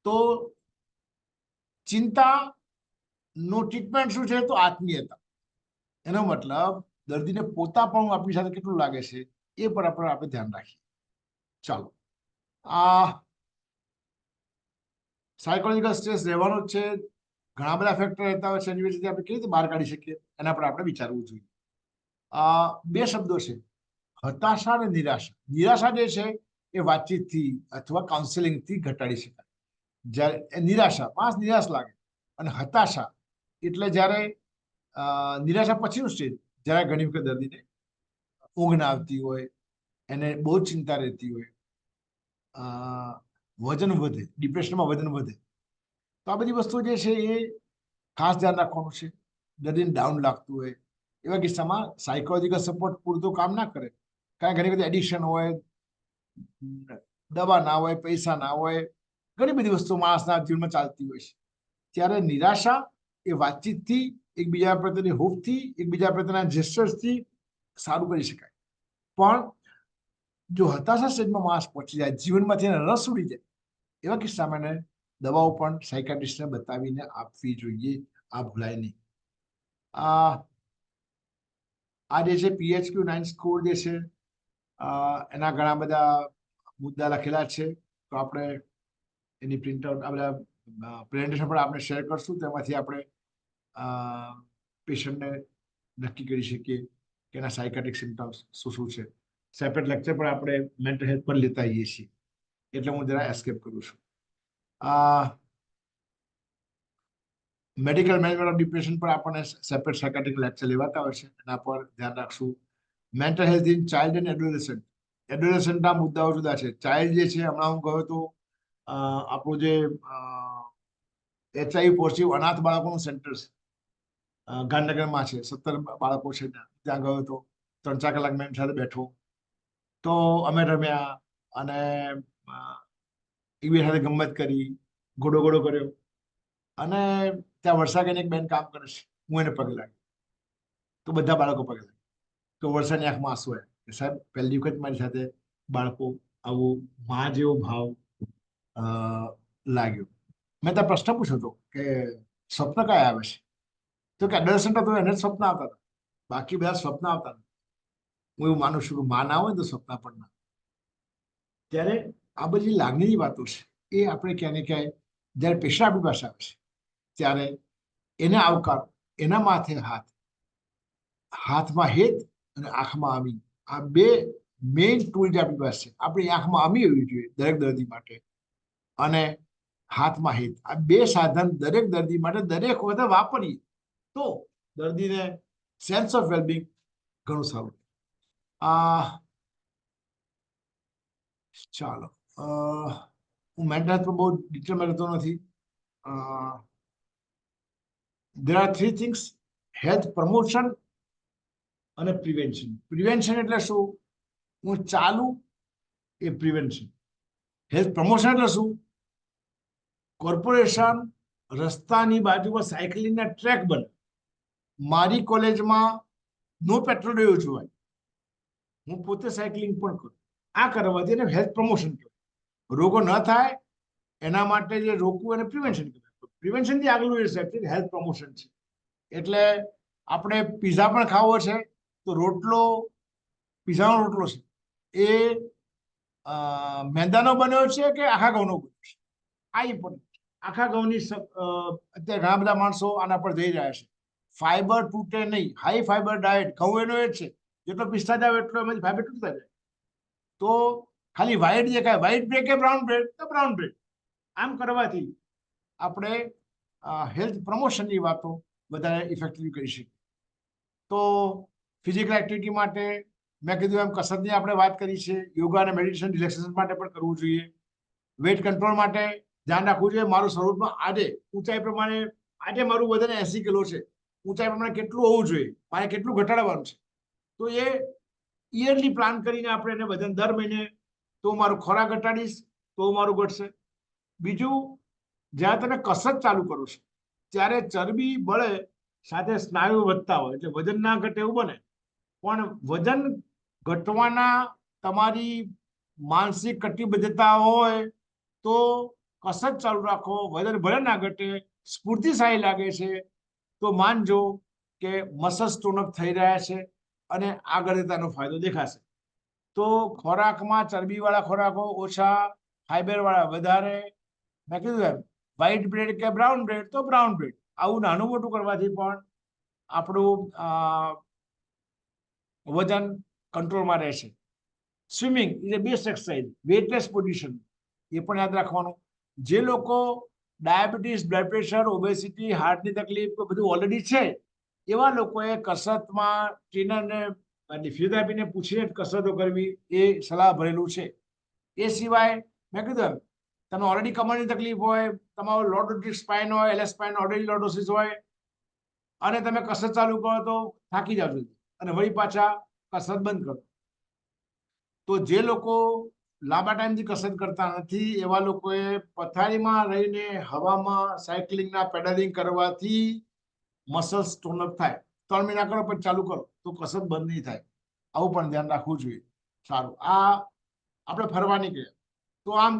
તો ચિંતા નો ટ્રીટમેન્ટ શું છે? તો આત્મીયતા. એનો મતલબ દર્દીને પોતાપણું આપણી સાથે કેટલું લાગે છે એ પર આપણે ધ્યાન રાખીએ. ચાલો, સાયકોલોજીકલ સ્ટ્રેસ રહેવાનો જ છે. ઘણા બધા ફેક્ટર રહેતા હોય છે, એની વચ્ચેથી આપણે કેવી રીતે બહાર કાઢી શકીએ એના પર આપણે વિચારવું જોઈએ. બે શબ્દો છે, હતાશા અને નિરાશા. નિરાશા જે છે એ વાતચીતથી અથવા કાઉન્સેલિંગથી ઘટાડી શકાય. જ્યારે નિરાશા, માણસ નિરાશ લાગે, અને હતાશા એટલે જ્યારે નિરાશા પછીનું સ્ટેજ, જ્યારે ઘણી વખત દર્દીને ઊંઘ ના આવતી હોય, એને બહુ જ ચિંતા રહેતી હોય, વજન વધે, ડિપ્રેશનમાં વજન વધે. તો આ બધી વસ્તુઓ જે છે એ ખાસ ધ્યાન રાખવાનું છે. દર્દીને ડાઉન લાગતું હોય એવા કિસ્સામાં સાયકોલોજીકલ સપોર્ટ પૂરતો કામ ના કરે, કારણ કે ઘણી બધી એડિક્શન હોય, દવા ના હોય, પૈસા ના હોય, ઘણી બધી વસ્તુઓ માણસના જીવનમાં ચાલતી હોય છે. ત્યારે નિરાશા એ વાતચીતથી, એકબીજા પ્રત્યેની હોપથી, એકબીજા પ્રત્યેના જેસ્ચર્સથી સારું કરી શકાય. પણ જો હતાશા સ્ટેજમાં માણસ પહોંચી જાય, જીવનમાંથી એને રસ ઉડી જાય, એવા કિસ્સામાં એને દવાઓ પણ સાયકાટ્રિસ્ટને બતાવીને આપવી જોઈએ. આ ભૂલાય નહીં. આ જે છે PHQ-9 સ્કોર જે છે એના ઘણા બધા મુદ્દા લખેલા છે. તો આપણે એની પ્રિન્ટઆઉટ આ બધા પ્રેઝન્ટેશન પણ આપણે શેર કરશું. તેમાંથી આપણે પેશન્ટને નક્કી કરી શકીએ કે એના સાયકાટ્રિક સિમ્ટમ્સ શું શું છે. સેપરેટ લેક્ચર પણ આપણે મેન્ટલ હેલ્થ પર લેતા આવીએ છીએ, એટલે હું જરા એસ્કેપ કરું છું. મેડિકલ મેનેજમેન્ટ ઓફ ડિપ્રેશન પર આપણને સેપરેટ સાયકાટ્રિક લેક્ચર લેવાતા હોય છે, એના પર ધ્યાન રાખશું. Mental health in child and adolescent. એડોલેસન્ટના મુદ્દાઓ જુદા છે. ચાઇલ્ડ જે છે, હમણાં હું કહ્યું તો આપણું જે HIV પોઝિટિવ અનાથ બાળકોનું સેન્ટર છે, ગાંધીનગરમાં છે, 17 બાળકો છે. ત્યાં ગયો તો 3-4 કલાક મેં એમની સાથે બેઠો, તો અમે રમ્યા અને એકબીજા સાથે ગમત કરી, ઘોડો કર્યો. અને ત્યાં વર્ષા કરીને એક બેન કામ કરે છે, હું એને પગે લાગ્યો તો બધા બાળકો પગે લાગ્યા. તો વર્ષાની આંખમાં આંસુ આવ્યા કે સાહેબ, પહેલી વખત મારી સાથે બાળકો આવું મા જેવો ભાવ લાગ્યો. મેં ત્યાં પ્રશ્ન પૂછ્યો હતો કે સ્વપ્ન કયા આવે છે? તો કે એડોલેસન્ટ હતો એને જ સ્વપ્ન આવતા હતા, બાકી બધા સ્વપ્ન આવતા નથી. હું એવું માનું છું કે માં ના હોય તો સપના પણ ના. ત્યારે આ બધી લાગણીની વાતો છે એ આપણે ક્યાંય ને ક્યાંય જ્યારે પેશન્ટ આપણી પાસે આવે છે ત્યારે એને આવકાર, એના માથે હાથ, હાથમાં હેત અને આંખમાં અમી, આ બે મેઇન ટૂલ જે આપણી પાસે છે. આપણી આંખમાં અમી હોવી જોઈએ દરેક દર્દી માટે, અને હાથમાં હિત. આ બે સાધન દરેક દર્દી માટે દરેક વખતે વાપરીએ તો દર્દીને સેન્સ ઓફ વેલબિંગ ઘણું સારું. ચાલો, હું મેન્ટલ હેલ્થ પર બહુ ડિટેલમાં રહેતો નથી. there are three things: health promotion અને પ્રિવેન્શન. પ્રિવેન્શન એટલે શું? હું ચાલુ એ પ્રિવેન્શન. હેલ્થ પ્રમોશન એટલે શું? કોર્પોરેશન રસ્તાની બાજુમાં સાયકલિંગના ટ્રેક બને, મારી કોલેજમાં નો પેટ્રોલ ડે ઉજવાય, હું પોતે સાયકલિંગ પણ કરું. આ કરવાથી એને હેલ્થ પ્રમોશન કહેવાય. રોગો ન થાય એના માટે જે રોકવું એને પ્રિવેન્શન કહેવાય. પ્રિવેન્શનથી આગળનું એ છે હેલ્થ પ્રમોશન છે. એટલે આપણે પીઝા પણ ખાવો છે તો રોટલો, પીઝાનો રોટલો છે એ મેંદાનો બન્યો છે કે આખા ઘઉંનો બન્યો છે? આ ઇમ્પોર્ટન્ટ. આખા ઘઉંની અત્યારે ઘણા બધા માણસો આના પર જઈ રહ્યા છે. ફાઈબર તૂટે નહીં, હાઈ ફાઈબર ડાયટ. ઘઉં એનો એ જ છે, જેટલો પિસ્તા જાવ એટલો એમાંથી ફાઈબર તૂટતા જાય. તો ખાલી વ્હાઈટ દેખાય, વ્હાઈટ બ્રેડ કે બ્રાઉન બ્રેડ તો બ્રાઉન બ્રેડ. આમ કરવાથી આપણે હેલ્થ પ્રમોશનની વાતો વધારે ઇફેક્ટિવલી કરી શકીએ. તો ફિઝિકલ એક્ટિવિટી માટે મેં કીધું એમ કસરતની આપણે વાત કરી છે. યોગા અને મેડિટેશન રિલેક્સેશન માટે પણ કરવું જોઈએ. વેટ કંટ્રોલ માટે ધ્યાન રાખવું જોઈએ. મારું સ્વરૂપમાં આજે ઊંચાઈ પ્રમાણે, આજે મારું વજન 80 કિલો છે, ઊંચાઈ પ્રમાણે કેટલું હોવું જોઈએ, મારે કેટલું ઘટાડવાનું છે, તો એ યરલી પ્લાન કરીને આપણે એને વજન દર મહિને, તો મારું ખોરાક ઘટાડીશ તો મારું ઘટશે. બીજું, જ્યારે તમે કસરત ચાલુ કરો છો ત્યારે ચરબી બળે સાથે સ્નાયુ વધતા હોય એટલે વજન ના ઘટે એવું બને. પણ વજન ઘટવાના તમારી માનસિક કટિબદ્ધતા હોય તો કસરત ચાલુ રાખો, વજન ભલે ના ઘટે, સ્ફૂર્તિ સારી લાગે છે, તો માનજો કે મસલ્સ ટોનઅપ થઈ રહ્યા છે અને આગળ જતાનો ફાયદો દેખાશે. તો ખોરાકમાં ચરબીવાળા ખોરાકો ઓછા, ફાઈબરવાળા વધારે. મેં કીધું એમ વ્હાઈટ બ્રેડ કે બ્રાઉન બ્રેડ તો બ્રાઉન બ્રેડ. આવું નાનું મોટું કરવાથી પણ આપણું વજન કંટ્રોલમાં રહેશે. Swimming is a best exercise, weightless position, એ પણ યાદ રાખવાનું. જે લોકો ડાયાબિટીસ, બ્લડ પ્રેશર, ઓબેસિટી, હાર્ટની તકલીફ બધું ઓલરેડી છે, એવા લોકોએ કસરતમાં ટ્રેનરને, ફિઝિયોથેરાપીને પૂછીને કસરતો કરવી એ સલાહ ભરેલું છે. એ સિવાય મેં કીધું તમે ઓલરેડી કમરની તકલીફ હોય, તમારો લોર્ડોટિક સ્પાઇન હોય, એલએસ સ્પાઇન ઓર્ડરી લોર્ડોસિસ હોય, અને તમે કસરત ચાલુ કરો તો થાકી જાવ જલ્દી અને વળી પાછા કસરત બંધ કરો. તો જે લોકો લાંબા ટાઈમથી કસરત કરતા નથી એવા લોકોએ પથારીમાં રહીને હવામાં સાયકલિંગના પેડલિંગ કરવાથી મસલ્સ ટોનઅપ થાય. 3 મહિના કરો પછી ચાલુ કરો તો કસરત બંધ નહીં થાય. આવું પણ ધ્યાન રાખવું જોઈએ. સારું, આ આપણે ફરવા નીકળ્યા તો આમ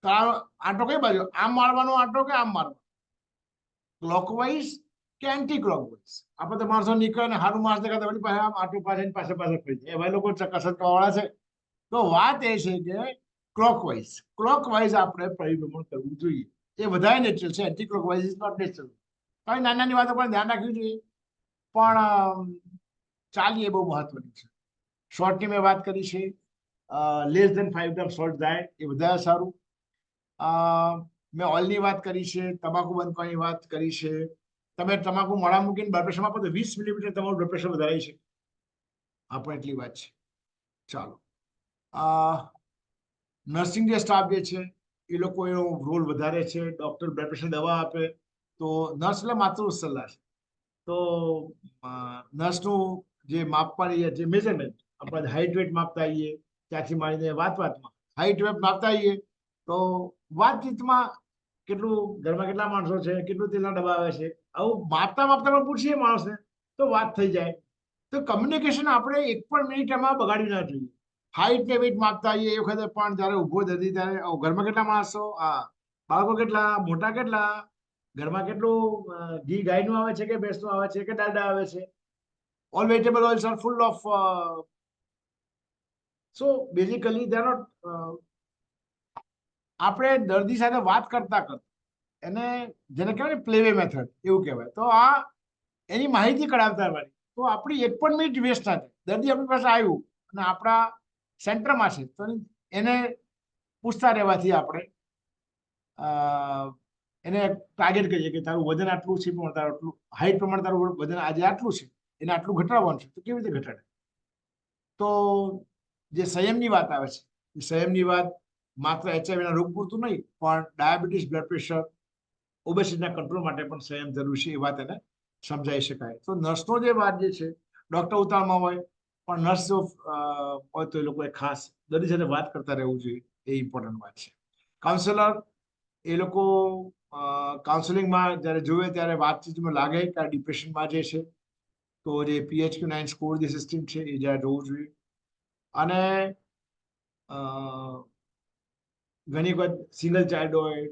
આંટો કઈ બાજુ, આમ મારવાનો આંટો કે આમ મારવાનો? ક્લોકવાઇઝ કે એન્ટી ક્લોકવાઇઝ? આપણે તો માણસો નીકળે ને સારું માણસ દેખાતા વળી પાસે આમ આંટો પાસે પાસે ફરી જાય. એવા લોકો કસરત કરવાવાળા છે. તો વાત એ છે કે ક્લોકવાઇઝ, ક્લોકવાઇઝ આપણે પરિભ્રમણ કરવું જોઈએ. એ વધારે નેચરલ છે. Anti clockwise is not natural. કઈ નાની નાની વાતો પણ ધ્યાન રાખવી જોઈએ. પણ ચાલી એ બહુ મહત્વની છે. શોર્ટની મેં વાત કરી છે, લેસ ધેન 5 ગ્રામ શોર્ટ જાય એ વધારે સારું. મેં ઓઇલની વાત કરી છે, તમાકુ બંધ કરવાની વાત કરી છે. તમે તમાકુ મોડા મૂકીને બ્લડ પ્રેશરમાં આપો તો 20 મિલીમીટર તમારું બ્લડ પ્રેશર વધારે છે. આ પણ એટલી વાત છે. ચાલો, નર્સિંગ જે સ્ટાફ જે છે એ લોકો એનો રોલ વધારે છે. ડોક્ટર બ્લડ પ્રેશર દવા આપે તો નર્સ એટલે માત્ર સલાહ છે. તો નર્સનું જે માપવાની જે મેઝરમેન્ટ, આપણે હાઇટ વેટ માપતા આવીએ ત્યાંથી માંડીને વાતમાં હાઇટ વેટ માપતા આવીએ તો વાતચીતમાં કેટલું, ઘરમાં કેટલા માણસો છે, કેટલું તેલના ડબ્બા આવે છે, આવું માપતા પણ પૂછીએ માણસને તો વાત થઈ જાય. તો કમ્યુનિકેશન આપણે એક પણ મિનિટ એમાં બગાડવી ના જોઈએ. હાઇટ ને વેટ માપતા આવીએ એ વખતે પણ જયારે ઉભો થતી ત્યારે ઘરમાં કેટલા માણસો, બાળકો કેટલા, મોટા કેટલા, ઘરમાં કેટલું ઘી ગાયનું આવે છે કે ભેંસનું આવે છે કે ડાલડા આવે છે. All vegetable oils are full of so basically they are not, આપણે દર્દી સાથે વાત કરતા કરતા એને જેને કહેવાય પ્લેવે મેથડ એવું કહેવાય, તો આ એની માહિતી કઢાવતા રહેવાની. તો આપણી એક પણ મિનિટ વેસ્ટ ના થાય. દર્દી આપણી પાસે આવ્યું અને આપણા સેન્ટરમાં છે તો એને પૂછતા રહેવાથી આપણે એને ટાર્ગેટ કરીએ કે તારું વજન આટલું છે, પણ તારું આટલું હાઈટ પ્રમાણે તારું વજન આજે આટલું છે, એને આટલું ઘટાડવાનું છે, તો કેવી રીતે ઘટાડે. તો જે સંયમની વાત આવે છે, એ સંયમની વાત માત્ર HIV ના રોગ પૂરતું નહીં, પણ ડાયાબિટીસ, બ્લડ પ્રેશર, ઓબેસિટીના કંટ્રોલ માટે પણ સંયમ જરૂરી છે, એ વાત એને સમજાવી શકાય. તો નર્સનો જે વાત જે છે, ડોક્ટર ઉતાળમાં હોય પણ નર્સ જો હોય તો એ લોકોએ ખાસ દર્દી સાથે વાત કરતા રહેવું જોઈએ, એ ઇમ્પોર્ટન્ટ વાત છે. કાઉન્સેલર એ લોકો કાઉન્સેલિંગમાં જ્યારે જોવે ત્યારે વાતચીતમાં લાગે કે આ ડિપ્રેશનમાં જે છે, તો જે PHQ-9 સ્કોર જે સિસ્ટમ છે એ જ્યારે જોવું જોઈએ. અને ઘણી વખત સિંગલ ચાઇલ્ડ હોય,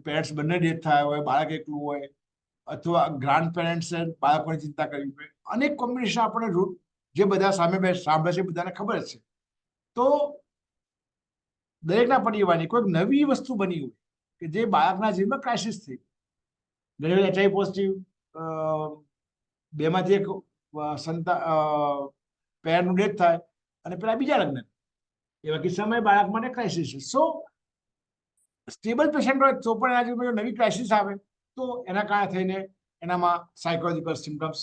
પેરેન્ટ્સ બંને ડેથ થયા હોય, બાળક એકલું હોય, અથવા ગ્રાન્ડ પેરેન્ટ્સ બાળકોની ચિંતા કરવી પડે, અનેક કોમ્બિનેશન આપણે જે બધા સામે સાંભળે છે બધાને ખબર જ છે. તો દરેકના પરિવારની કોઈક નવી વસ્તુ બની હોય કે જે બાળકના જીવનમાં ક્રાઇસિસ થઈ. ઘણી વાર HIV પોઝિટિવ બેમાંથી એક પેરનું ડેથ થાય અને પેલા બીજા લગ્ન, એવા કિસ્સામાં બાળક માટે ક્રાઇસિસ છે. સો સ્ટેબલ પેશન્ટ હોય તો પણ એના જીવનમાં નવી ક્રાઇસિસ આવે તો એના કારણે થઈને એનામાં સાયકોલોજીકલ સિમ્ટમ્સ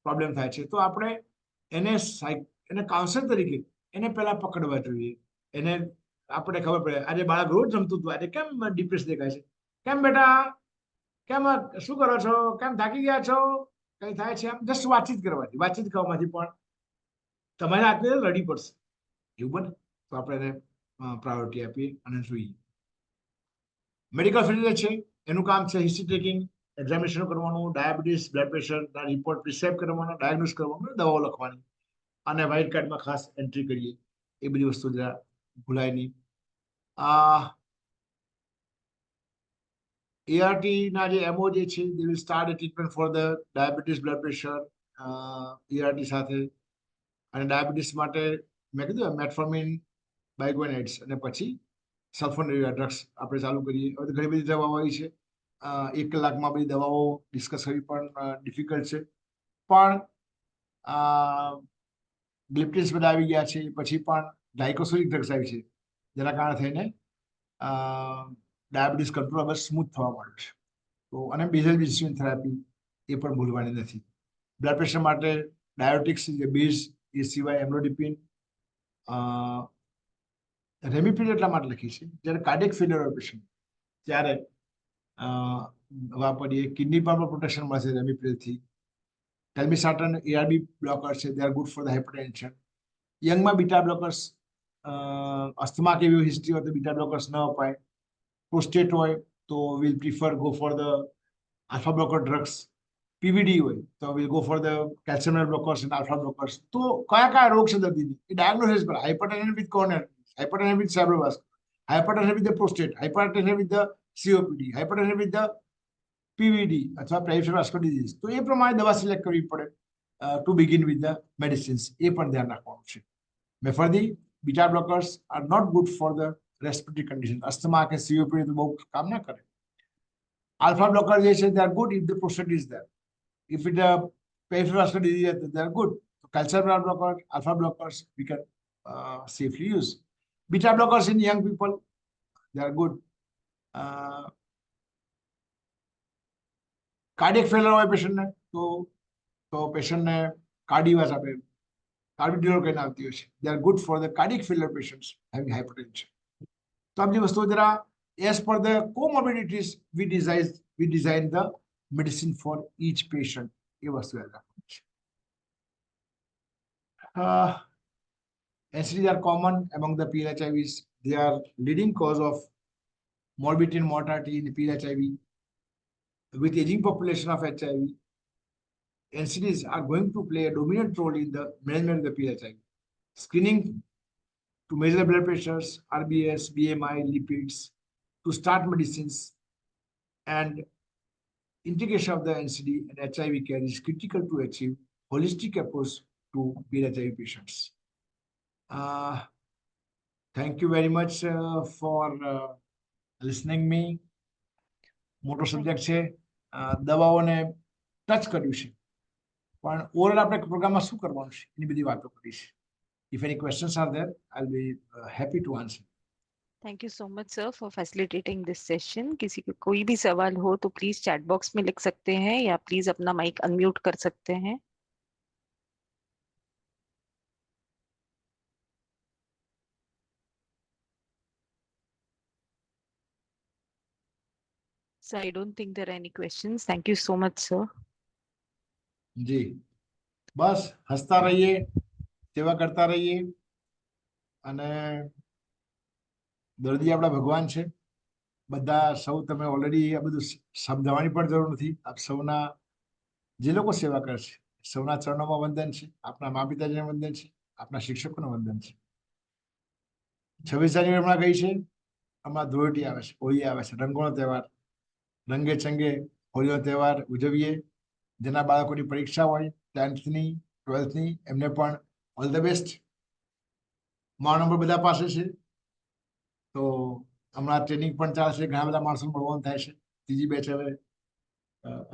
પ્રોબ્લેમ થાય છે. તો આપણે એને કાઉન્સલર તરીકે એને પહેલા પકડવા જોઈએ. એને આપણે ખબર પડે આજે બાળક રોજ રમતું હતું, આજે કેમ ડિપ્રેસ દેખાય છે, કેમ બેટા, કેમ શું કરો છો, કેમ થાકી ગયા છો, કઈ થાય છે, એમ જસ્ટ વાતચીત કરવાથી, વાતચીત કરવાથી પણ તમારે આત્મે લડી પડશે એવું બને તો આપણે એને પ્રાયોરિટી આપીએ અને જોઈએ. મેડિકલ ફિલ્ડ છે, એનું કામ છે હિસ્ટ્રી ટેકિંગ, એક્ઝામિનેશન કરવાનું, ડાયાબિટીસ, બ્લડ પ્રેશરના રિપોર્ટ પ્રિસ્ક્રાઇબ કરવાનો, ડાયગ્નોઝ કરવાનું, દવાઓ લખવાની અને વ્હાઇટ કાર્ડમાં ખાસ એન્ટ્રી કરીએ. એ બધી વસ્તુ જરા ભૂલાય નહીં. ART ના જે MO જે છે, they will start a treatment for the diabetes, blood pressure, ART સાથે. અને ડાયાબિટીસ માટે મેં કીધું મેટફોર્મિન, બાયગોનેટ્સ અને પછી સલ્ફોનેરિયા ડ્રગ્સ આપણે ચાલુ કરીએ. હવે તો ઘણી બધી દવાઓ આવી છે, 1 કલાકમાં બધી દવાઓ ડિસ્કસ કરવી પણ ડિફિકલ્ટ છે, પણ ગ્લિપ્ટિન્સ બધા આવી ગયા છે, પછી પણ ગ્લાયકોસિલિક ડ્રગ્સ આવી છે, જેના કારણે થઈને ડાયાબિટીસ કંટ્રોલ હવે સ્મૂથ થવા માંડ્યું છે. તો અને બેઝલ થેરાપી એ પણ ભૂલવાની નથી. બ્લડ પ્રેશર માટે ડાયોટિક્સ જે બેઝ, એ સિવાય એમ્લોડિપિન, રેમિપિન એટલા માટે લખી છે જ્યારે કાર્ડિયક ફેલિયર હોય પેશન્ટ ત્યારે વાપરીએ. કિડની પર પણ પ્રોટેક્શન મળશે રેમિપિનથી. ટેલ્મિસાર્ટન ARB બ્લોકર છે, they are good for the hypertension. યંગમાં બીટા બ્લોકર્સ, અસ્થમા કે એવી હિસ્ટ્રી હોય તો બીટા બ્લોકર્સ ન અપાય. પ્રોસ્ટેટ હોય તો will prefer go for the alpha blocker drugs. PVD હોય તો will go for the calcium blockers and alpha blockers. તો કયા કયા રોગ છે દર્દીની એ ડાયગ્નોસિસ પર, hypertension with corner, hypertension with cerebrovascular, hypertension with the prostate, hypertension with the COPD, hypertension with the PVD અથવા peripheral vascular disease. તો એ પ્રમાણે દવા સિલેક્ટ કરવી પડે to begin with the medicines. એ પણ ધ્યાન રાખવાનું છે. મેફર્દી, beta blockers are not good for the respiratory condition. Asthma કે COPD તો બહુ કામ ના કરે. આલ્ફા બ્લોકર જે છે they are good if the prostate is there. If it peripheral vascular disease they are good. Calcium blocker, alpha blockers we can safely use. Beta blockers in young people, they are good. Cardiac failure હોય પેશન્ટને તો પેશન્ટને કાર્ડિવાસ આપે, કાર્બિડિયોલ કહીને આવતી હોય છે. They are good for the cardiac failure patients having hypertension. તો આ બધી વસ્તુઓ જરા as per the comorbidities we design the medicine for each patient. એ વસ્તુ યાદ રાખવાની છે. NCDs are common among the PHIVs. They are leading cause of morbidity and mortality in the PHIV. With aging population of HIV, NCDs are going to play a dominant role in the management of the PHIV. Screening to measure blood pressures, RBS, BMI, lipids, to start medicines, and integration of the NCD and HIV care is critical to achieve holistic approach to PHIV patients. Thank you very much for listening me. મોટો subject છે, દવાઓને touch કર્યું છે, પણ overall આપણે પ્રોગ્રામમાં શું કરવાનું છે એની બધી વાતો કરી છે. If any questions are there, I'll be happy to answer. Thank you so much, sir, for facilitating this session. किसी को कोई भी सवाल हो तो प्लीज चैट बॉक्स में लिख सकते हैं या प्लीज अपना माइक अनम्यूट कर सकते हैं. So I don't think there are any questions. Thank you so much, sir. જી, બસ હસતા રહીએ, સેવા કરતા રહીએ, અને દર્દી આપણા ભગવાન છે. બધા સૌ તમે ઓલરેડી આ બધું સમજાવવાની પણ જરૂર નથી. આપ સૌના જે લોકો સેવા કરે છે સૌના ચરણોમાં વંદન છે, આપણા મા પિતાજીને વંદન છે, આપણા શિક્ષકોને વંદન છે. 26 જાન્યુઆરી હમણાં ગઈ છે, હમણાં ધૂળેટી આવે છે, હોળી આવે છે, રંગોનો તહેવાર. રંગે ચંગે હોળીનો તહેવાર ઉજવીએ. જેના બાળકોની પરીક્ષા હોય 10th ની 12th ની, એમને પણ ઓલ ધ બેસ્ટ. મારો નંબર બધા પાસે છે, તો હમણાં ટ્રેનિંગ પણ ચાલશે. ઘણા બધા માણસો મળવાનું થાય છે. ત્રીજી બેચ હવે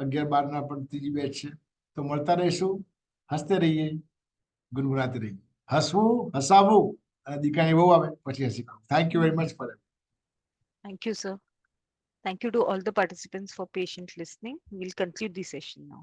11-12ના પણ ત્રીજી બેચ છે. તો મળતા રહીશું, હસતે રહીએ, ગુનગુનાતે રહીએ. હસવું, હસાવવું અને દીકરાની બહુ આવે પછી હસી ખાવું. Thank you very much for it. Thank you, sir. Thank you to all the participants for patient listening. We'll conclude the session now.